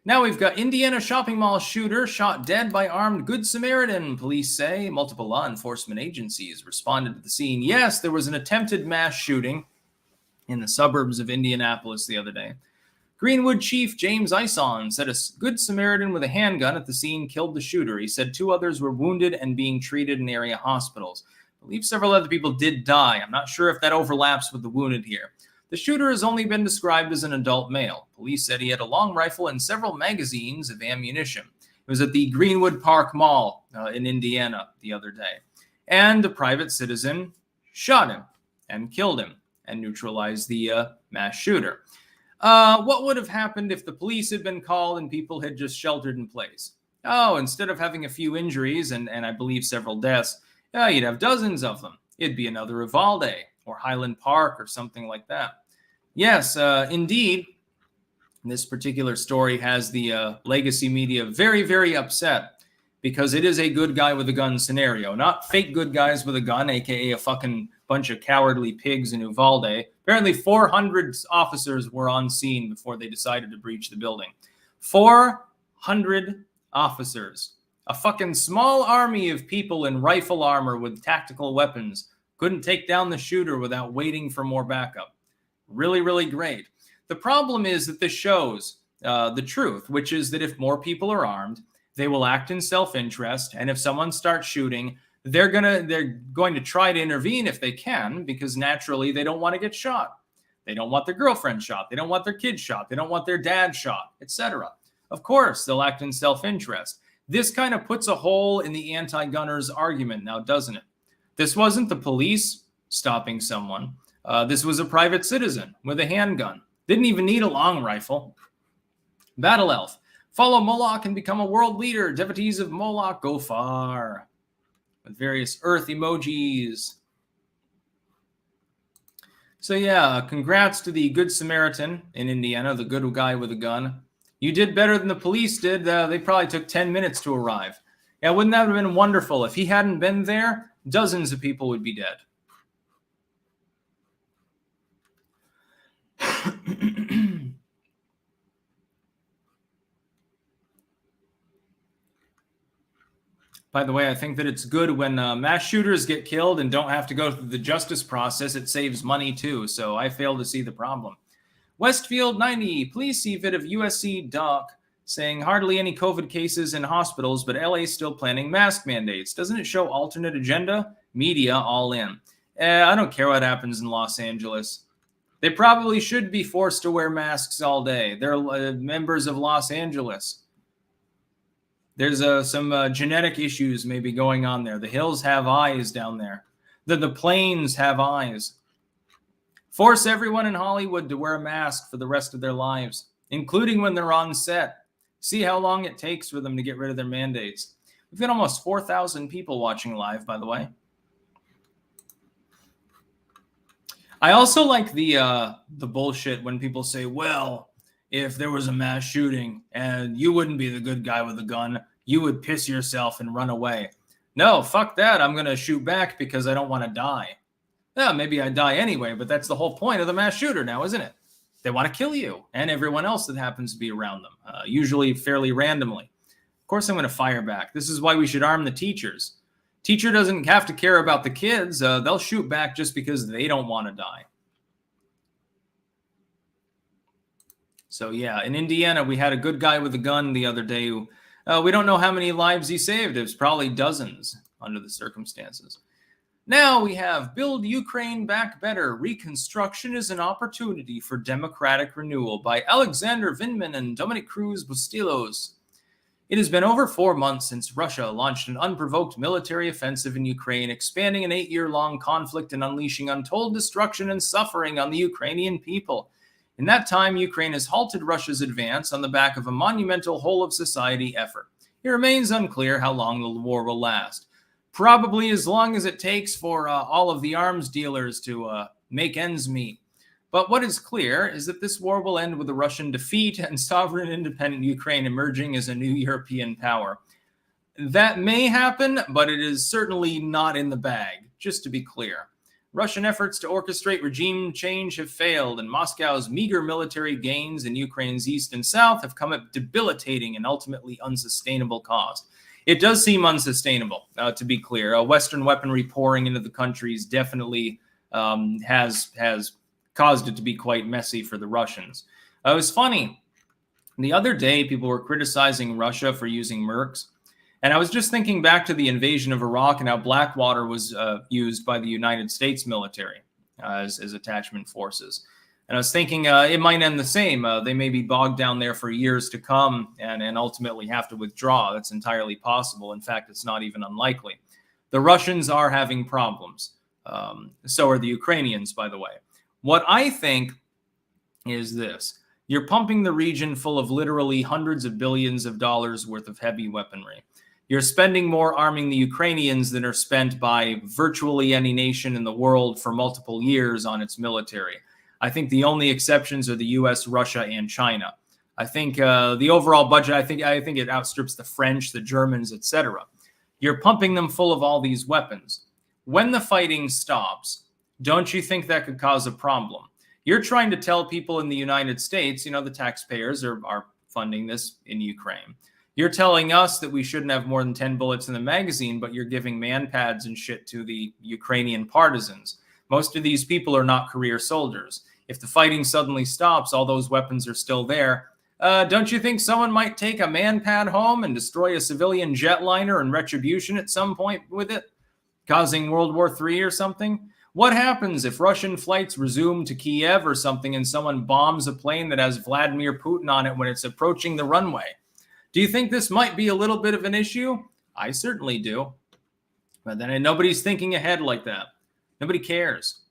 Now we've got Indiana shopping mall shooter shot dead by armed Good Samaritan, police say. Multiple law enforcement agencies responded to the scene. Yes, there was an attempted mass shooting in the suburbs of Indianapolis the other day. Greenwood Chief James Ison said a Good Samaritan with a handgun at the scene killed the shooter. He said 2 others were wounded and being treated in area hospitals. I believe several other people did die. I'm not sure if that overlaps with the wounded here. The shooter has only been described as an adult male. Police said he had a long rifle and several magazines of ammunition. It was at the Greenwood Park Mall in Indiana the other day. And the private citizen shot him and killed him and neutralized the mass shooter. What would have happened if the police had been called and people had just sheltered in place? Oh, instead of having a few injuries and I believe several deaths, you'd have dozens of them. It'd be another Uvalde or Highland Park or something like that. Yes, indeed. This particular story has the legacy media very, very upset because it is a good guy with a gun scenario, not fake good guys with a gun, aka a fucking bunch of cowardly pigs in Uvalde. Apparently 400 officers were on scene before they decided to breach the building. 400 officers. A fucking small army of people in rifle armor with tactical weapons couldn't take down the shooter without waiting for more backup. Really, really great. The problem is that this shows the truth, which is that if more people are armed, they will act in self-interest, and if someone starts shooting, they're going to try to intervene if they can, because naturally they don't want to get shot. They don't want their girlfriend shot. They don't want their kid shot. They don't want their dad shot, etc. Of course, they'll act in self-interest. This kind of puts a hole in the anti-gunners argument now, doesn't it? This wasn't the police stopping someone. This was a private citizen with a handgun. Didn't even need a long rifle. Battle Elf. Follow Moloch and become a world leader. Devotees of Moloch go far. With various earth emojis. So yeah, congrats to the Good Samaritan in Indiana, the good guy with a gun. You did better than the police did. They probably took 10 minutes to arrive. Yeah, wouldn't that have been wonderful? If he hadn't been there, dozens of people would be dead. By the way, I think that it's good when mass shooters get killed and don't have to go through the justice process. It saves money too, so I fail to see the problem. Westfield 90, please see vid of USC doc saying hardly any COVID cases in hospitals, but LA still planning mask mandates. Doesn't it show alternate agenda? Media all in. I don't care what happens in Los Angeles. They probably should be forced to wear masks all day. They're members of Los Angeles. There's some genetic issues maybe going on there. The hills have eyes down there. The plains have eyes. Force everyone in Hollywood to wear a mask for the rest of their lives, including when they're on set. See how long it takes for them to get rid of their mandates. We've got almost 4,000 people watching live, by the way. I also like the bullshit when people say, well, if there was a mass shooting and you wouldn't be the good guy with a gun, you would piss yourself and run away. No, fuck that. I'm going to shoot back because I don't want to die. Yeah, maybe I die anyway, but that's the whole point of the mass shooter now, isn't it? They want to kill you and everyone else that happens to be around them, usually fairly randomly. Of course, I'm going to fire back. This is why we should arm the teachers. Teacher doesn't have to care about the kids. They'll shoot back just because they don't want to die. So yeah, in Indiana, we had a good guy with a gun the other day who we don't know how many lives he saved. It was probably dozens under the circumstances. Now we have Build Ukraine Back Better. Reconstruction is an opportunity for democratic renewal by Alexander Vindman and Dominic Cruz Bustillos. It has been over 4 months since Russia launched an unprovoked military offensive in Ukraine, expanding an 8-year-long conflict and unleashing untold destruction and suffering on the Ukrainian people. In that time, Ukraine has halted Russia's advance on the back of a monumental whole-of-society effort. It remains unclear how long the war will last. Probably as long as it takes for all of the arms dealers to make ends meet. But what is clear is that this war will end with a Russian defeat and sovereign independent Ukraine emerging as a new European power. That may happen, but it is certainly not in the bag, just to be clear. Russian efforts to orchestrate regime change have failed, and Moscow's meager military gains in Ukraine's east and south have come at debilitating and ultimately unsustainable cost. It does seem unsustainable, to be clear. Western weaponry pouring into the countries definitely has caused it to be quite messy for the Russians. It was funny. The other day, people were criticizing Russia for using Mercs. And I was just thinking back to the invasion of Iraq and how Blackwater was used by the United States military as attachment forces. And I was thinking it might end the same. They may be bogged down there for years to come and ultimately have to withdraw. That's entirely possible. In fact, it's not even unlikely. The Russians are having problems. So are the Ukrainians, by the way. What I think is this. You're pumping the region full of literally hundreds of billions of dollars worth of heavy weaponry. You're spending more arming the Ukrainians than are spent by virtually any nation in the world for multiple years on its military. I think the only exceptions are the US, Russia, and China. I think the overall budget, I think it outstrips the French, the Germans, etc. You're pumping them full of all these weapons. When the fighting stops, don't you think that could cause a problem? You're trying to tell people in the United States, the taxpayers are funding this in Ukraine. You're telling us that we shouldn't have more than 10 bullets in the magazine, but you're giving man-pads and shit to the Ukrainian partisans. Most of these people are not career soldiers. If the fighting suddenly stops, all those weapons are still there. Don't you think someone might take a man-pad home and destroy a civilian jetliner in retribution at some point with it, causing World War III or something? What happens if Russian flights resume to Kiev or something and someone bombs a plane that has Vladimir Putin on it when it's approaching the runway? Do you think this might be a little bit of an issue? I certainly do. But then nobody's thinking ahead like that. Nobody cares.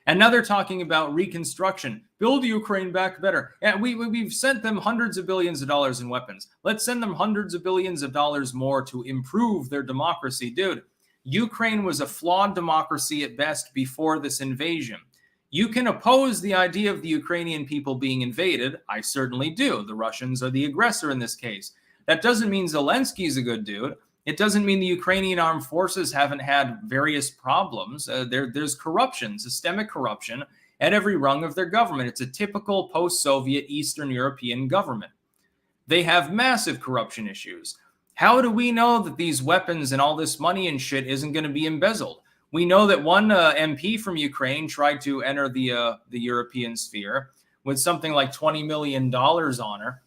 And now they're talking about reconstruction. Build Ukraine back better. Yeah, we've sent them hundreds of billions of dollars in weapons. Let's send them hundreds of billions of dollars more to improve their democracy. Dude, Ukraine was a flawed democracy at best before this invasion. You can oppose the idea of the Ukrainian people being invaded. I certainly do. The Russians are the aggressor in this case. That doesn't mean Zelensky's a good dude. It doesn't mean the Ukrainian armed forces haven't had various problems. There's corruption, systemic corruption at every rung of their government. It's a typical post-Soviet Eastern European government. They have massive corruption issues. How do we know that these weapons and all this money and shit isn't going to be embezzled? We know that one MP from Ukraine tried to enter the European sphere with something like $20 million on her.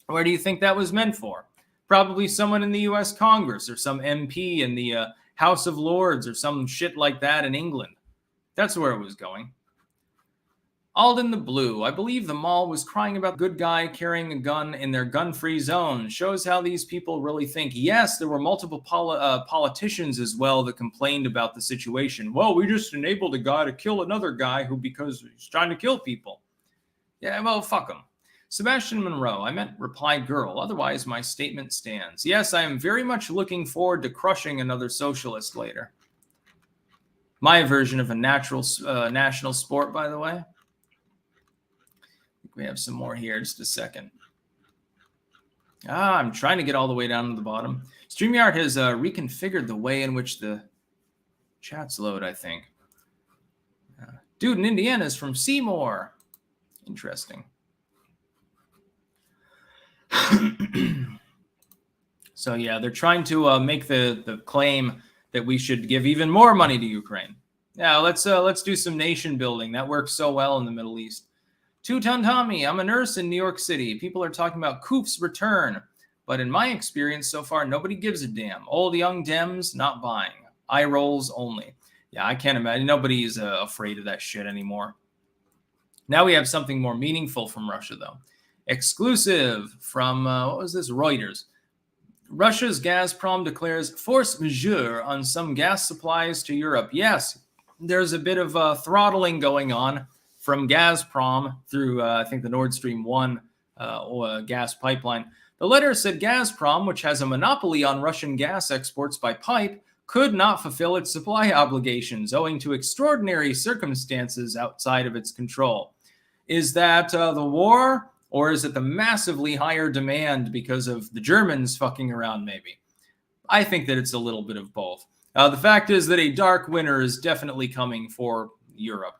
Where do you think that was meant for? Probably someone in the U.S. Congress or some MP in the House of Lords or some shit like that in England. That's where it was going. Alden the Blue. I believe the mall was crying about good guy carrying a gun in their gun-free zone. Shows how these people really think. Yes, there were multiple politicians as well that complained about the situation. Well, we just enabled a guy to kill another guy because he's trying to kill people. Yeah, well, fuck him. Sebastian Monroe. I meant reply girl. Otherwise, my statement stands. Yes, I am very much looking forward to crushing another socialist later. My version of a national sport, by the way. We have some more here. Just a second. I'm trying to get all the way down to the bottom. StreamYard has reconfigured the way in which the chats load, I think. Dude in Indiana is from Seymour. Interesting. So, yeah, they're trying to make the claim that we should give even more money to Ukraine. Yeah, let's do some nation building. That works so well in the Middle East. Two-Ton Tommy, I'm a nurse in New York City. People are talking about Koof's return. But in my experience so far, nobody gives a damn. Old young Dems, not buying. Eye rolls only. Yeah, I can't imagine. Nobody's afraid of that shit anymore. Now we have something more meaningful from Russia, though. Exclusive from, what was this? Reuters. Russia's Gazprom declares force majeure on some gas supplies to Europe. Yes, there's a bit of throttling going on from Gazprom through, I think, the Nord Stream 1 gas pipeline. The letter said Gazprom, which has a monopoly on Russian gas exports by pipe, could not fulfill its supply obligations owing to extraordinary circumstances outside of its control. Is that the war, or is it the massively higher demand because of the Germans fucking around, maybe? I think that it's a little bit of both. The fact is that a dark winter is definitely coming for Europe,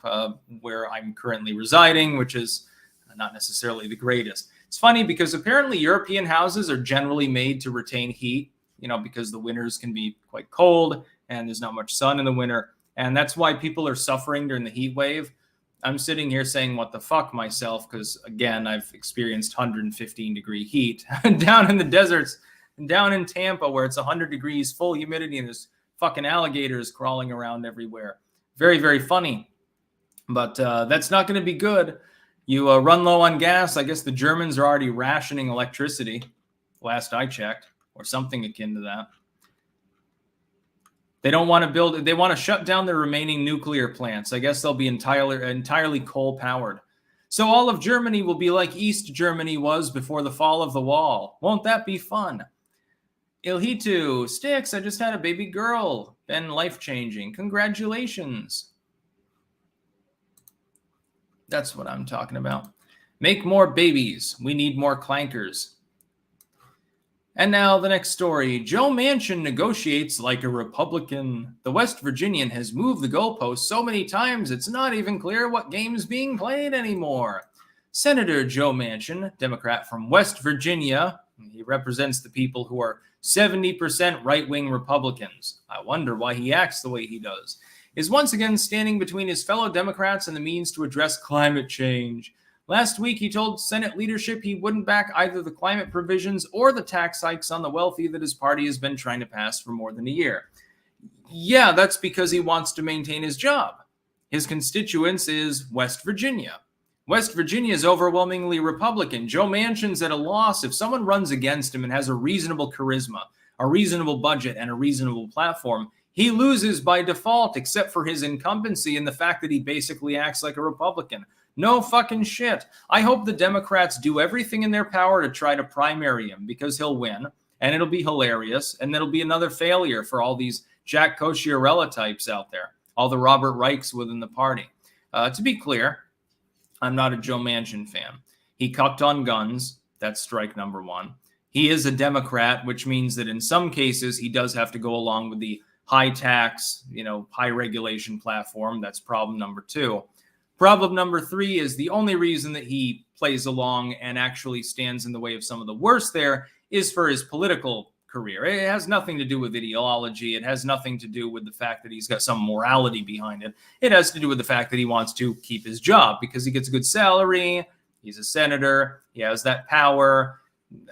where I'm currently residing, which is not necessarily the greatest. It's funny because apparently European houses are generally made to retain heat, because the winters can be quite cold and there's not much sun in the winter. And that's why people are suffering during the heat wave. I'm sitting here saying, what the fuck myself, because again, I've experienced 115-degree heat down in the deserts, down in Tampa, where it's 100 degrees, full humidity, and there's fucking alligators crawling around everywhere. Very, very funny. But that's not going to be good. You run low on gas. I guess the Germans are already rationing electricity, last I checked, or something akin to that. They don't want to build, they want to shut down their remaining nuclear plants. I guess they'll be entirely coal powered. So all of Germany will be like East Germany was before the fall of the wall. Won't that be fun? Ilhitu, Sticks, I just had a baby girl. Been life-changing. Congratulations. That's what I'm talking about. Make more babies. We need more clankers. And now the next story. Joe Manchin negotiates like a Republican. The West Virginian has moved the goalposts so many times it's not even clear what game's being played anymore. Senator Joe Manchin, Democrat from West Virginia, he represents the people who are 70% right-wing Republicans. I wonder why he acts the way he does. Is once again standing between his fellow Democrats and the means to address climate change. Last week, he told Senate leadership he wouldn't back either the climate provisions or the tax hikes on the wealthy that his party has been trying to pass for more than a year. Yeah, that's because he wants to maintain his job. His constituents is West Virginia. West Virginia is overwhelmingly Republican. Joe Manchin's at a loss. If someone runs against him and has a reasonable charisma, a reasonable budget, and a reasonable platform, he loses by default, except for his incumbency and the fact that he basically acts like a Republican. No fucking shit. I hope the Democrats do everything in their power to try to primary him, because he'll win, and it'll be hilarious, and it'll be another failure for all these Jack Cocchiarella types out there, all the Robert Reichs within the party. To be clear, I'm not a Joe Manchin fan. He cucked on guns. That's strike number one. He is a Democrat, which means that in some cases he does have to go along with the high tax, high regulation platform. That's problem number two. Problem number three is the only reason that he plays along and actually stands in the way of some of the worst there is for his political career. It has nothing to do with ideology. It has nothing to do with the fact that he's got some morality behind it. It has to do with the fact that he wants to keep his job because he gets a good salary. He's a senator. He has that power.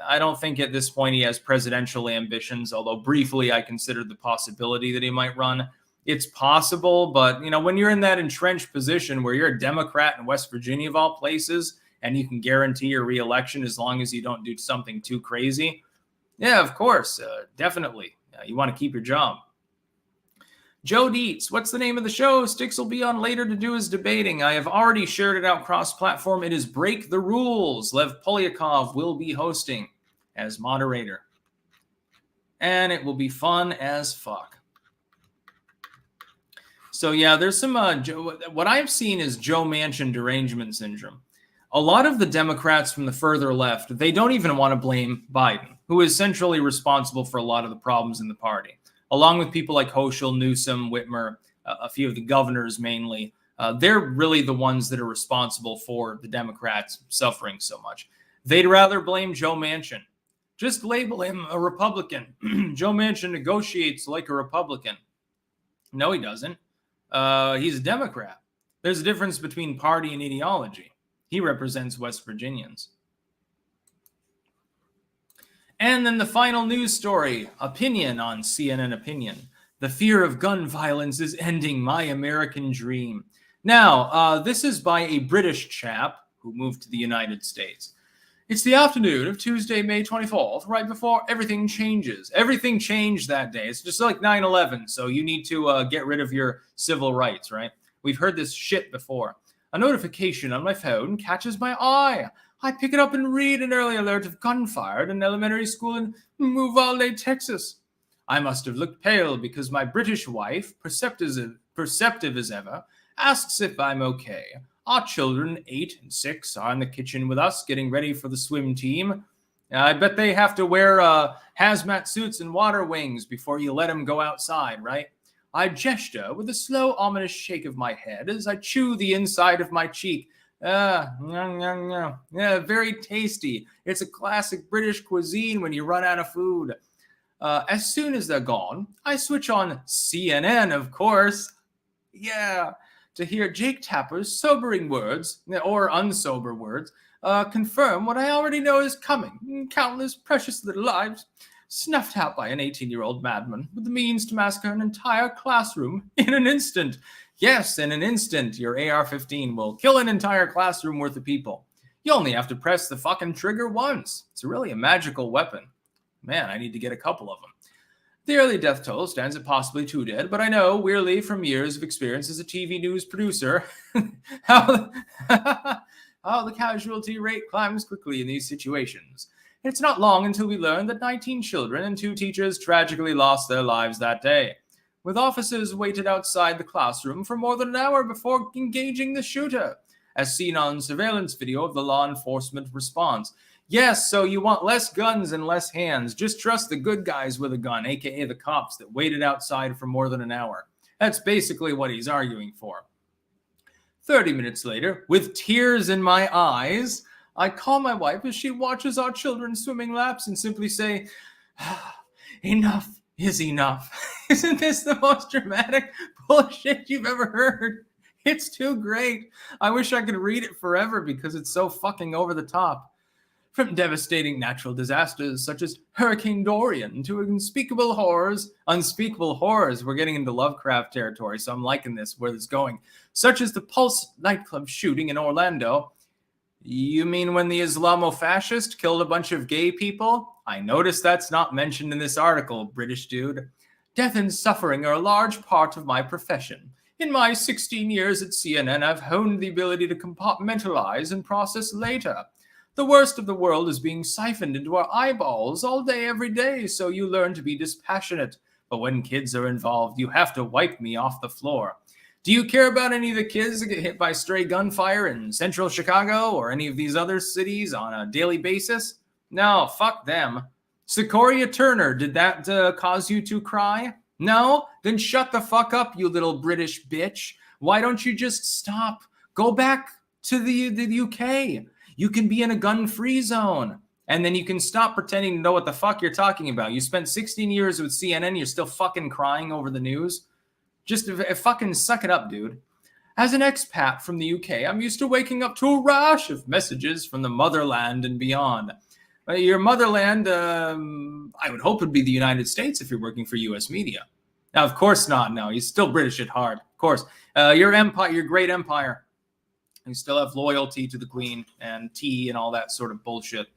I don't think at this point he has presidential ambitions, although briefly I considered the possibility that he might run. It's possible, but, when you're in that entrenched position where you're a Democrat in West Virginia of all places, and you can guarantee your reelection as long as you don't do something too crazy, yeah, of course, definitely. You want to keep your job. Joe Dietz, what's the name of the show? Sticks will be on later to do his debating. I have already shared it out cross-platform. It is Break the Rules. Lev Polyakov will be hosting as moderator. And it will be fun as fuck. So yeah, there's some, what I've seen is Joe Manchin derangement syndrome. A lot of the Democrats from the further left, they don't even want to blame Biden, who is centrally responsible for a lot of the problems in the party, along with people like Hochul, Newsom, Whitmer, a few of the governors mainly. They're really the ones that are responsible for the Democrats suffering so much. They'd rather blame Joe Manchin. Just label him a Republican. Joe Manchin negotiates like a Republican. No, he doesn't. He's a Democrat. There's a difference between party and ideology. He represents West Virginians. And then the final news story, opinion on CNN Opinion. The fear of gun violence is ending my American dream. Now, this is by a British chap who moved to the United States. It's the afternoon of Tuesday, May 24th, right before everything changes. Everything changed that day. It's just like 9/11, so you need to get rid of your civil rights, right? We've heard this shit before. A notification on my phone catches my eye. I pick it up and read an early alert of gunfire at an elementary school in Uvalde, Texas. I must have looked pale because my British wife, perceptive as ever, asks if I'm okay. Our children, 8 and 6, are in the kitchen with us getting ready for the swim team. I bet they have to wear hazmat suits and water wings before you let them go outside, right? I gesture with a slow, ominous shake of my head as I chew the inside of my cheek. Yeah, very tasty. It's a classic British cuisine when you run out of food. As soon as they're gone, I switch on CNN, of course. Yeah, to hear Jake Tapper's sobering words, or unsober words, confirm what I already know is coming. Countless precious little lives snuffed out by an 18-year-old madman with the means to massacre an entire classroom in an instant. Yes, in an instant, your AR-15 will kill an entire classroom worth of people. You only have to press the fucking trigger once. It's really a magical weapon. Man, I need to get a couple of them. The early death toll stands at possibly 2 dead, but I know, wearily from years of experience as a TV news producer, how the casualty rate climbs quickly in these situations. It's not long until we learn that 19 children and 2 teachers tragically lost their lives that day, with officers waited outside the classroom for more than an hour before engaging the shooter, as seen on surveillance video of the law enforcement response. Yes, so you want less guns and less hands. Just trust the good guys with a gun, aka the cops that waited outside for more than an hour. That's basically what he's arguing for. 30 minutes later, with tears in my eyes, I call my wife as she watches our children swimming laps and simply say, enough is enough. Isn't this the most dramatic bullshit you've ever heard? It's too great. I wish I could read it forever because it's so fucking over the top. From devastating natural disasters such as Hurricane Dorian to unspeakable horrors. We're getting into Lovecraft territory, so I'm liking this, where it's going. Such as the Pulse nightclub shooting in Orlando. You mean when the Islamo-fascist killed a bunch of gay people? I noticed that's not mentioned in this article, British dude. Death and suffering are a large part of my profession. In my 16 years at CNN, I've honed the ability to compartmentalize and process later. The worst of the world is being siphoned into our eyeballs all day, every day, so you learn to be dispassionate. But when kids are involved, you have to wipe me off the floor. Do you care about any of the kids that get hit by stray gunfire in central Chicago or any of these other cities on a daily basis? No, fuck them. Sequoia Turner, did that cause you to cry? No? Then shut the fuck up, you little British bitch. Why don't you just stop? Go back to the UK. You can be in a gun-free zone. And then you can stop pretending to know what the fuck you're talking about. You spent 16 years with CNN, you're still fucking crying over the news. Just fucking suck it up, dude. As an expat from the UK, I'm used to waking up to a rash of messages from the motherland and beyond. Your motherland, I would hope would be the United States if you're working for US media. Now, of course not. No, you're still British at heart. Of course. Your empire, your great empire. You still have loyalty to the Queen and tea and all that sort of bullshit.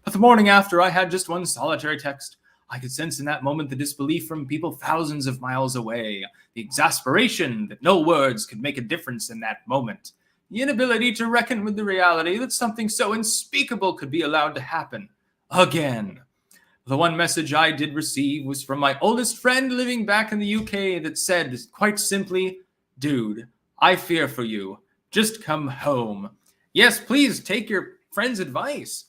But the morning after, I had just one solitary text. I could sense in that moment the disbelief from people thousands of miles away, the exasperation that no words could make a difference in that moment, the inability to reckon with the reality that something so unspeakable could be allowed to happen again. The one message I did receive was from my oldest friend living back in the UK that said, quite simply, dude, I fear for you. Just come home. Yes, please take your friend's advice.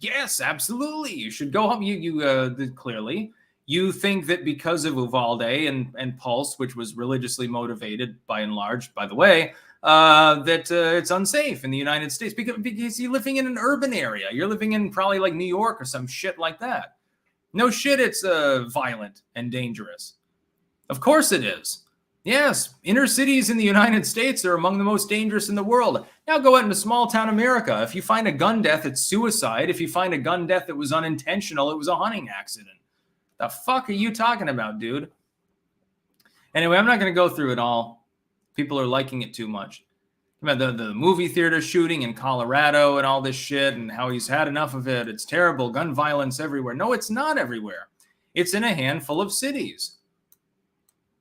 Yes, absolutely. You should go home. Clearly, you think that because of Uvalde and Pulse, which was religiously motivated by and large, by the way, that it's unsafe in the United States because you're living in an urban area. You're living in probably like New York or some shit like that. No shit, it's violent and dangerous. Of course it is. Yes, inner cities in the United States are among the most dangerous in the world. Now go out into small town America. If you find a gun death, it's suicide. If you find a gun death that was unintentional, it was a hunting accident. The fuck are you talking about, dude? Anyway, I'm not going to go through it all. People are liking it too much. About the movie theater shooting in Colorado and all this shit and how he's had enough of it. It's terrible. Gun violence everywhere. No, it's not everywhere. It's in a handful of cities.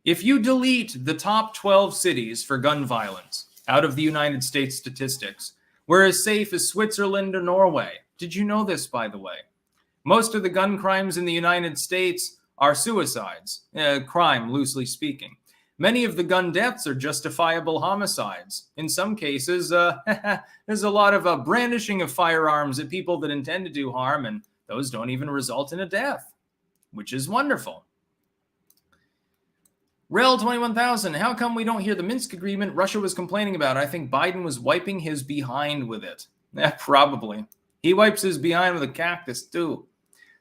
If you delete the top 12 cities for gun violence out of the United States statistics, we're as safe as Switzerland or Norway. Did you know this, by the way? Most of the gun crimes in the United States are suicides, crime, loosely speaking. Many of the gun deaths are justifiable homicides. In some cases, there's a lot of brandishing of firearms at people that intend to do harm and Those don't even result in a death, which is wonderful. Rel 21,000, how come we don't hear the Minsk agreement Russia was complaining about? I think Biden was wiping his behind with it. Yeah, probably. He wipes his behind with a cactus, too.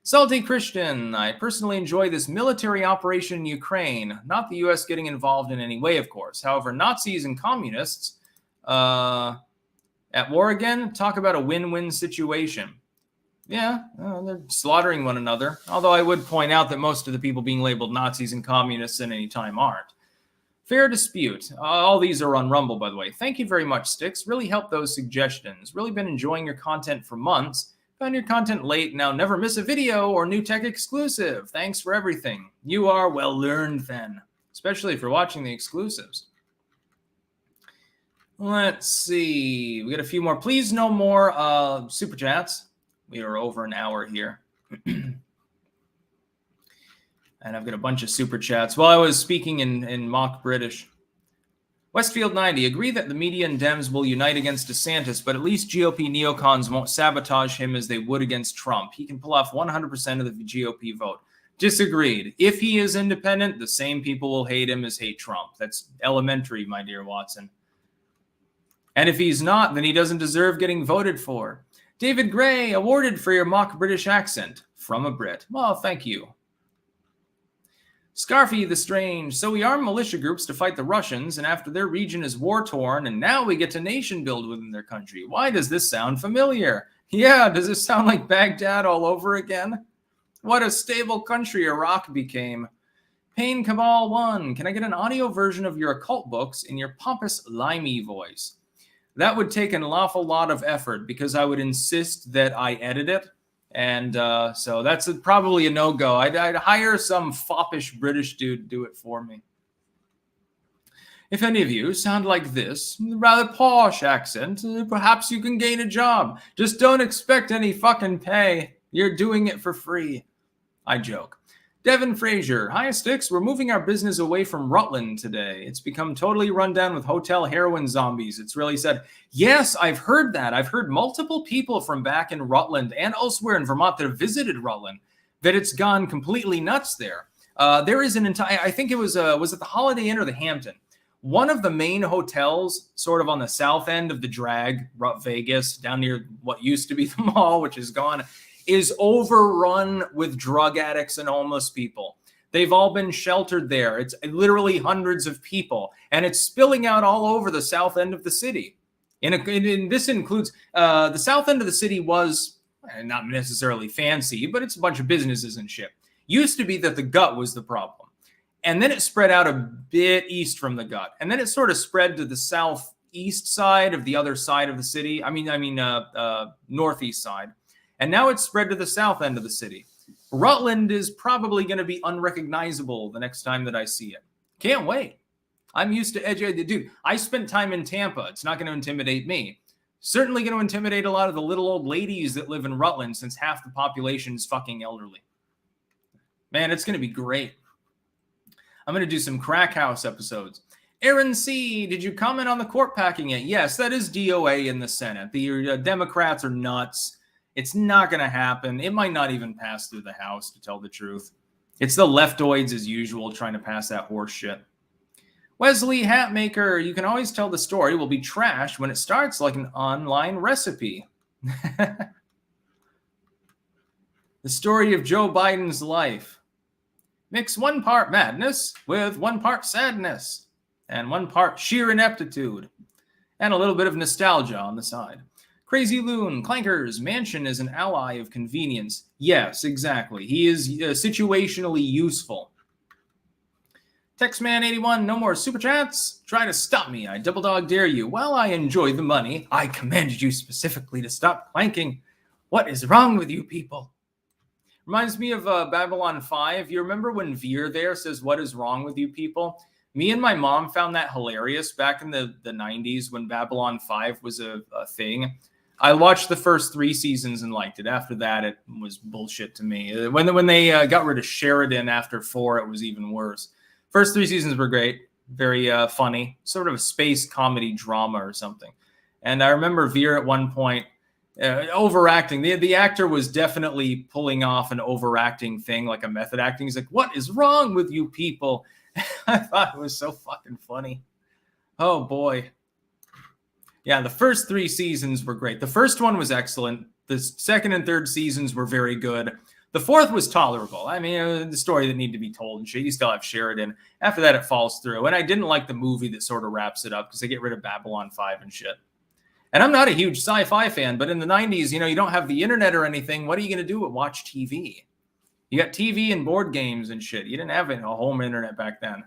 Salty Christian, I personally enjoy this military operation in Ukraine. Not the U.S. getting involved in any way, of course. However, Nazis and communists at war again, talk about a win-win situation. Yeah, they're slaughtering one another. Although I would point out that most of the people being labeled Nazis and communists at any time aren't. Fair dispute. All these are on Rumble, by the way. Thank you very much, Sticks. Really helped those suggestions. Really been enjoying your content for months. Found your content late. Now never miss a video or new tech exclusive. Thanks for everything. You are well learned then, especially if you're watching the exclusives. Let's see. We got a few more. Please no more super chats. We are over an hour here. And I've got a bunch of super chats. While I was speaking in mock British. Westfield 90, agree that the media and Dems will unite against DeSantis, but at least GOP neocons won't sabotage him as they would against Trump. He can pull off 100% of the GOP vote. Disagreed. If he is independent, the same people will hate him as hate Trump. That's elementary, my dear Watson. And if he's not, then he doesn't deserve getting voted for. David Gray, awarded for your mock British accent. From a Brit. Well, thank you. Scarfy the Strange. So we arm militia groups to fight the Russians, and after their region is war-torn, and now we get to nation build within their country. Why does this sound familiar? Yeah, does it sound like Baghdad all over again? What a stable country Iraq became. Pain Cabal 1. Can I get an audio version of your occult books in your pompous, limey voice? That would take an awful lot of effort because I would insist that I edit it. And so that's probably a no-go. I'd hire some foppish British dude to do it for me. If any of you sound like this, rather posh accent, perhaps you can gain a job. Just don't expect any fucking pay. You're doing it for free. I joke. Devin Frazier, hi Sticks, we're moving our business away from Rutland today. It's become totally run down with hotel heroin zombies. It's really sad. Yes, I've heard that. I've heard multiple people from back in Rutland and elsewhere in Vermont that have visited Rutland, that it's gone completely nuts there. There is an entire, I think it was it the Holiday Inn or the Hampton? One of the main hotels, sort of on the south end of the drag, Vegas, down near what used to be the mall, which is gone, is overrun with drug addicts and homeless people. They've all been sheltered there. It's literally hundreds of people, and it's spilling out all over the south end of the city. And this includes the south end of the city was not necessarily fancy, but it's a bunch of businesses and shit. Used to be that the gut was the problem. And then it spread out a bit east from the gut. And then it sort of spread to the southeast side of the other side of the city. Northeast side. And now it's spread to the south end of the city. Rutland is probably going to be unrecognizable the next time that I see it. Can't wait. I'm used to educated. Dude, I spent time in Tampa. It's not going to intimidate me. Certainly going to intimidate a lot of the little old ladies that live in Rutland since half the population is fucking elderly. Man, it's going to be great. I'm going to do some crack house episodes. Aaron C., did you comment on the court packing yet? Yes, that is DOA in the Senate. The Democrats are nuts. It's not going to happen. It might not even pass through the House, to tell the truth. It's the leftoids, as usual, trying to pass that horse shit. Wesley Hatmaker, you can always tell the story will be trash when it starts like an online recipe. The story of Joe Biden's life. Mix 1 part madness with 1 part sadness and 1 part sheer ineptitude and a little bit of nostalgia on the side. Crazy Loon, Clankers, Mansion is an ally of convenience. Yes, exactly. He is situationally useful. Textman81, no more super chats. Try to stop me. I double dog dare you. While I enjoy the money, I commanded you specifically to stop clanking. What is wrong with you people? Reminds me of Babylon 5. You remember when Veer there says, what is wrong with you people? Me and my mom found that hilarious back in the 90s when Babylon 5 was a thing. I watched the first 3 seasons and liked it. After that, it was bullshit to me. When they got rid of Sheridan after 4, it was even worse. First 3 seasons were great. Very funny. Sort of a space comedy drama or something. And I remember Veer at one point Overacting. The actor was definitely pulling off an overacting thing, like a method acting. He's like, "What is wrong with you people?" I thought it was so fucking funny. Oh boy. Yeah, the first 3 seasons were great. The first one was excellent. The second and third seasons were very good. The fourth was tolerable. I mean, the story that needed to be told and shit. You still have Sheridan. After that, it falls through. And I didn't like the movie that sort of wraps it up because they get rid of Babylon 5 and shit. And I'm not a huge sci-fi fan, but in the 90s, you know, you don't have the internet or anything. What are you going to do but watch TV? You got TV and board games and shit. You didn't have a home internet back then.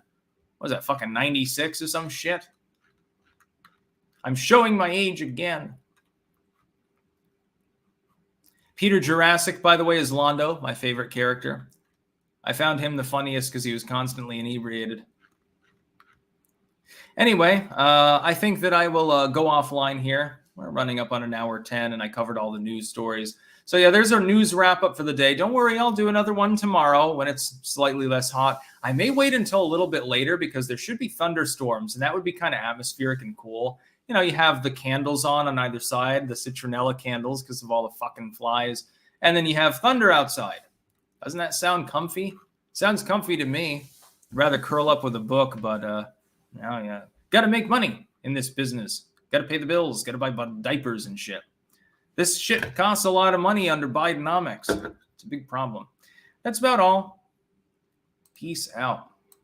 What was that, fucking 96 or some shit? I'm showing my age again. Peter Jurassic, by the way, is Londo, my favorite character. I found him the funniest because he was constantly inebriated. Anyway, I think that I will go offline here. We're running up on an hour 10, and I covered all the news stories. So yeah, there's our news wrap up for the day. Don't worry, I'll do another one tomorrow when it's slightly less hot. I may wait until a little bit later because there should be thunderstorms, and that would be kind of atmospheric and cool. You know, you have the candles on either side, the citronella candles because of all the fucking flies. And then you have thunder outside. Doesn't that sound comfy? Sounds comfy to me. I'd rather curl up with a book, but yeah. Got to make money in this business. Got to pay the bills. Got to buy diapers and shit. This shit costs a lot of money under Bidenomics. It's a big problem. That's about all. Peace out.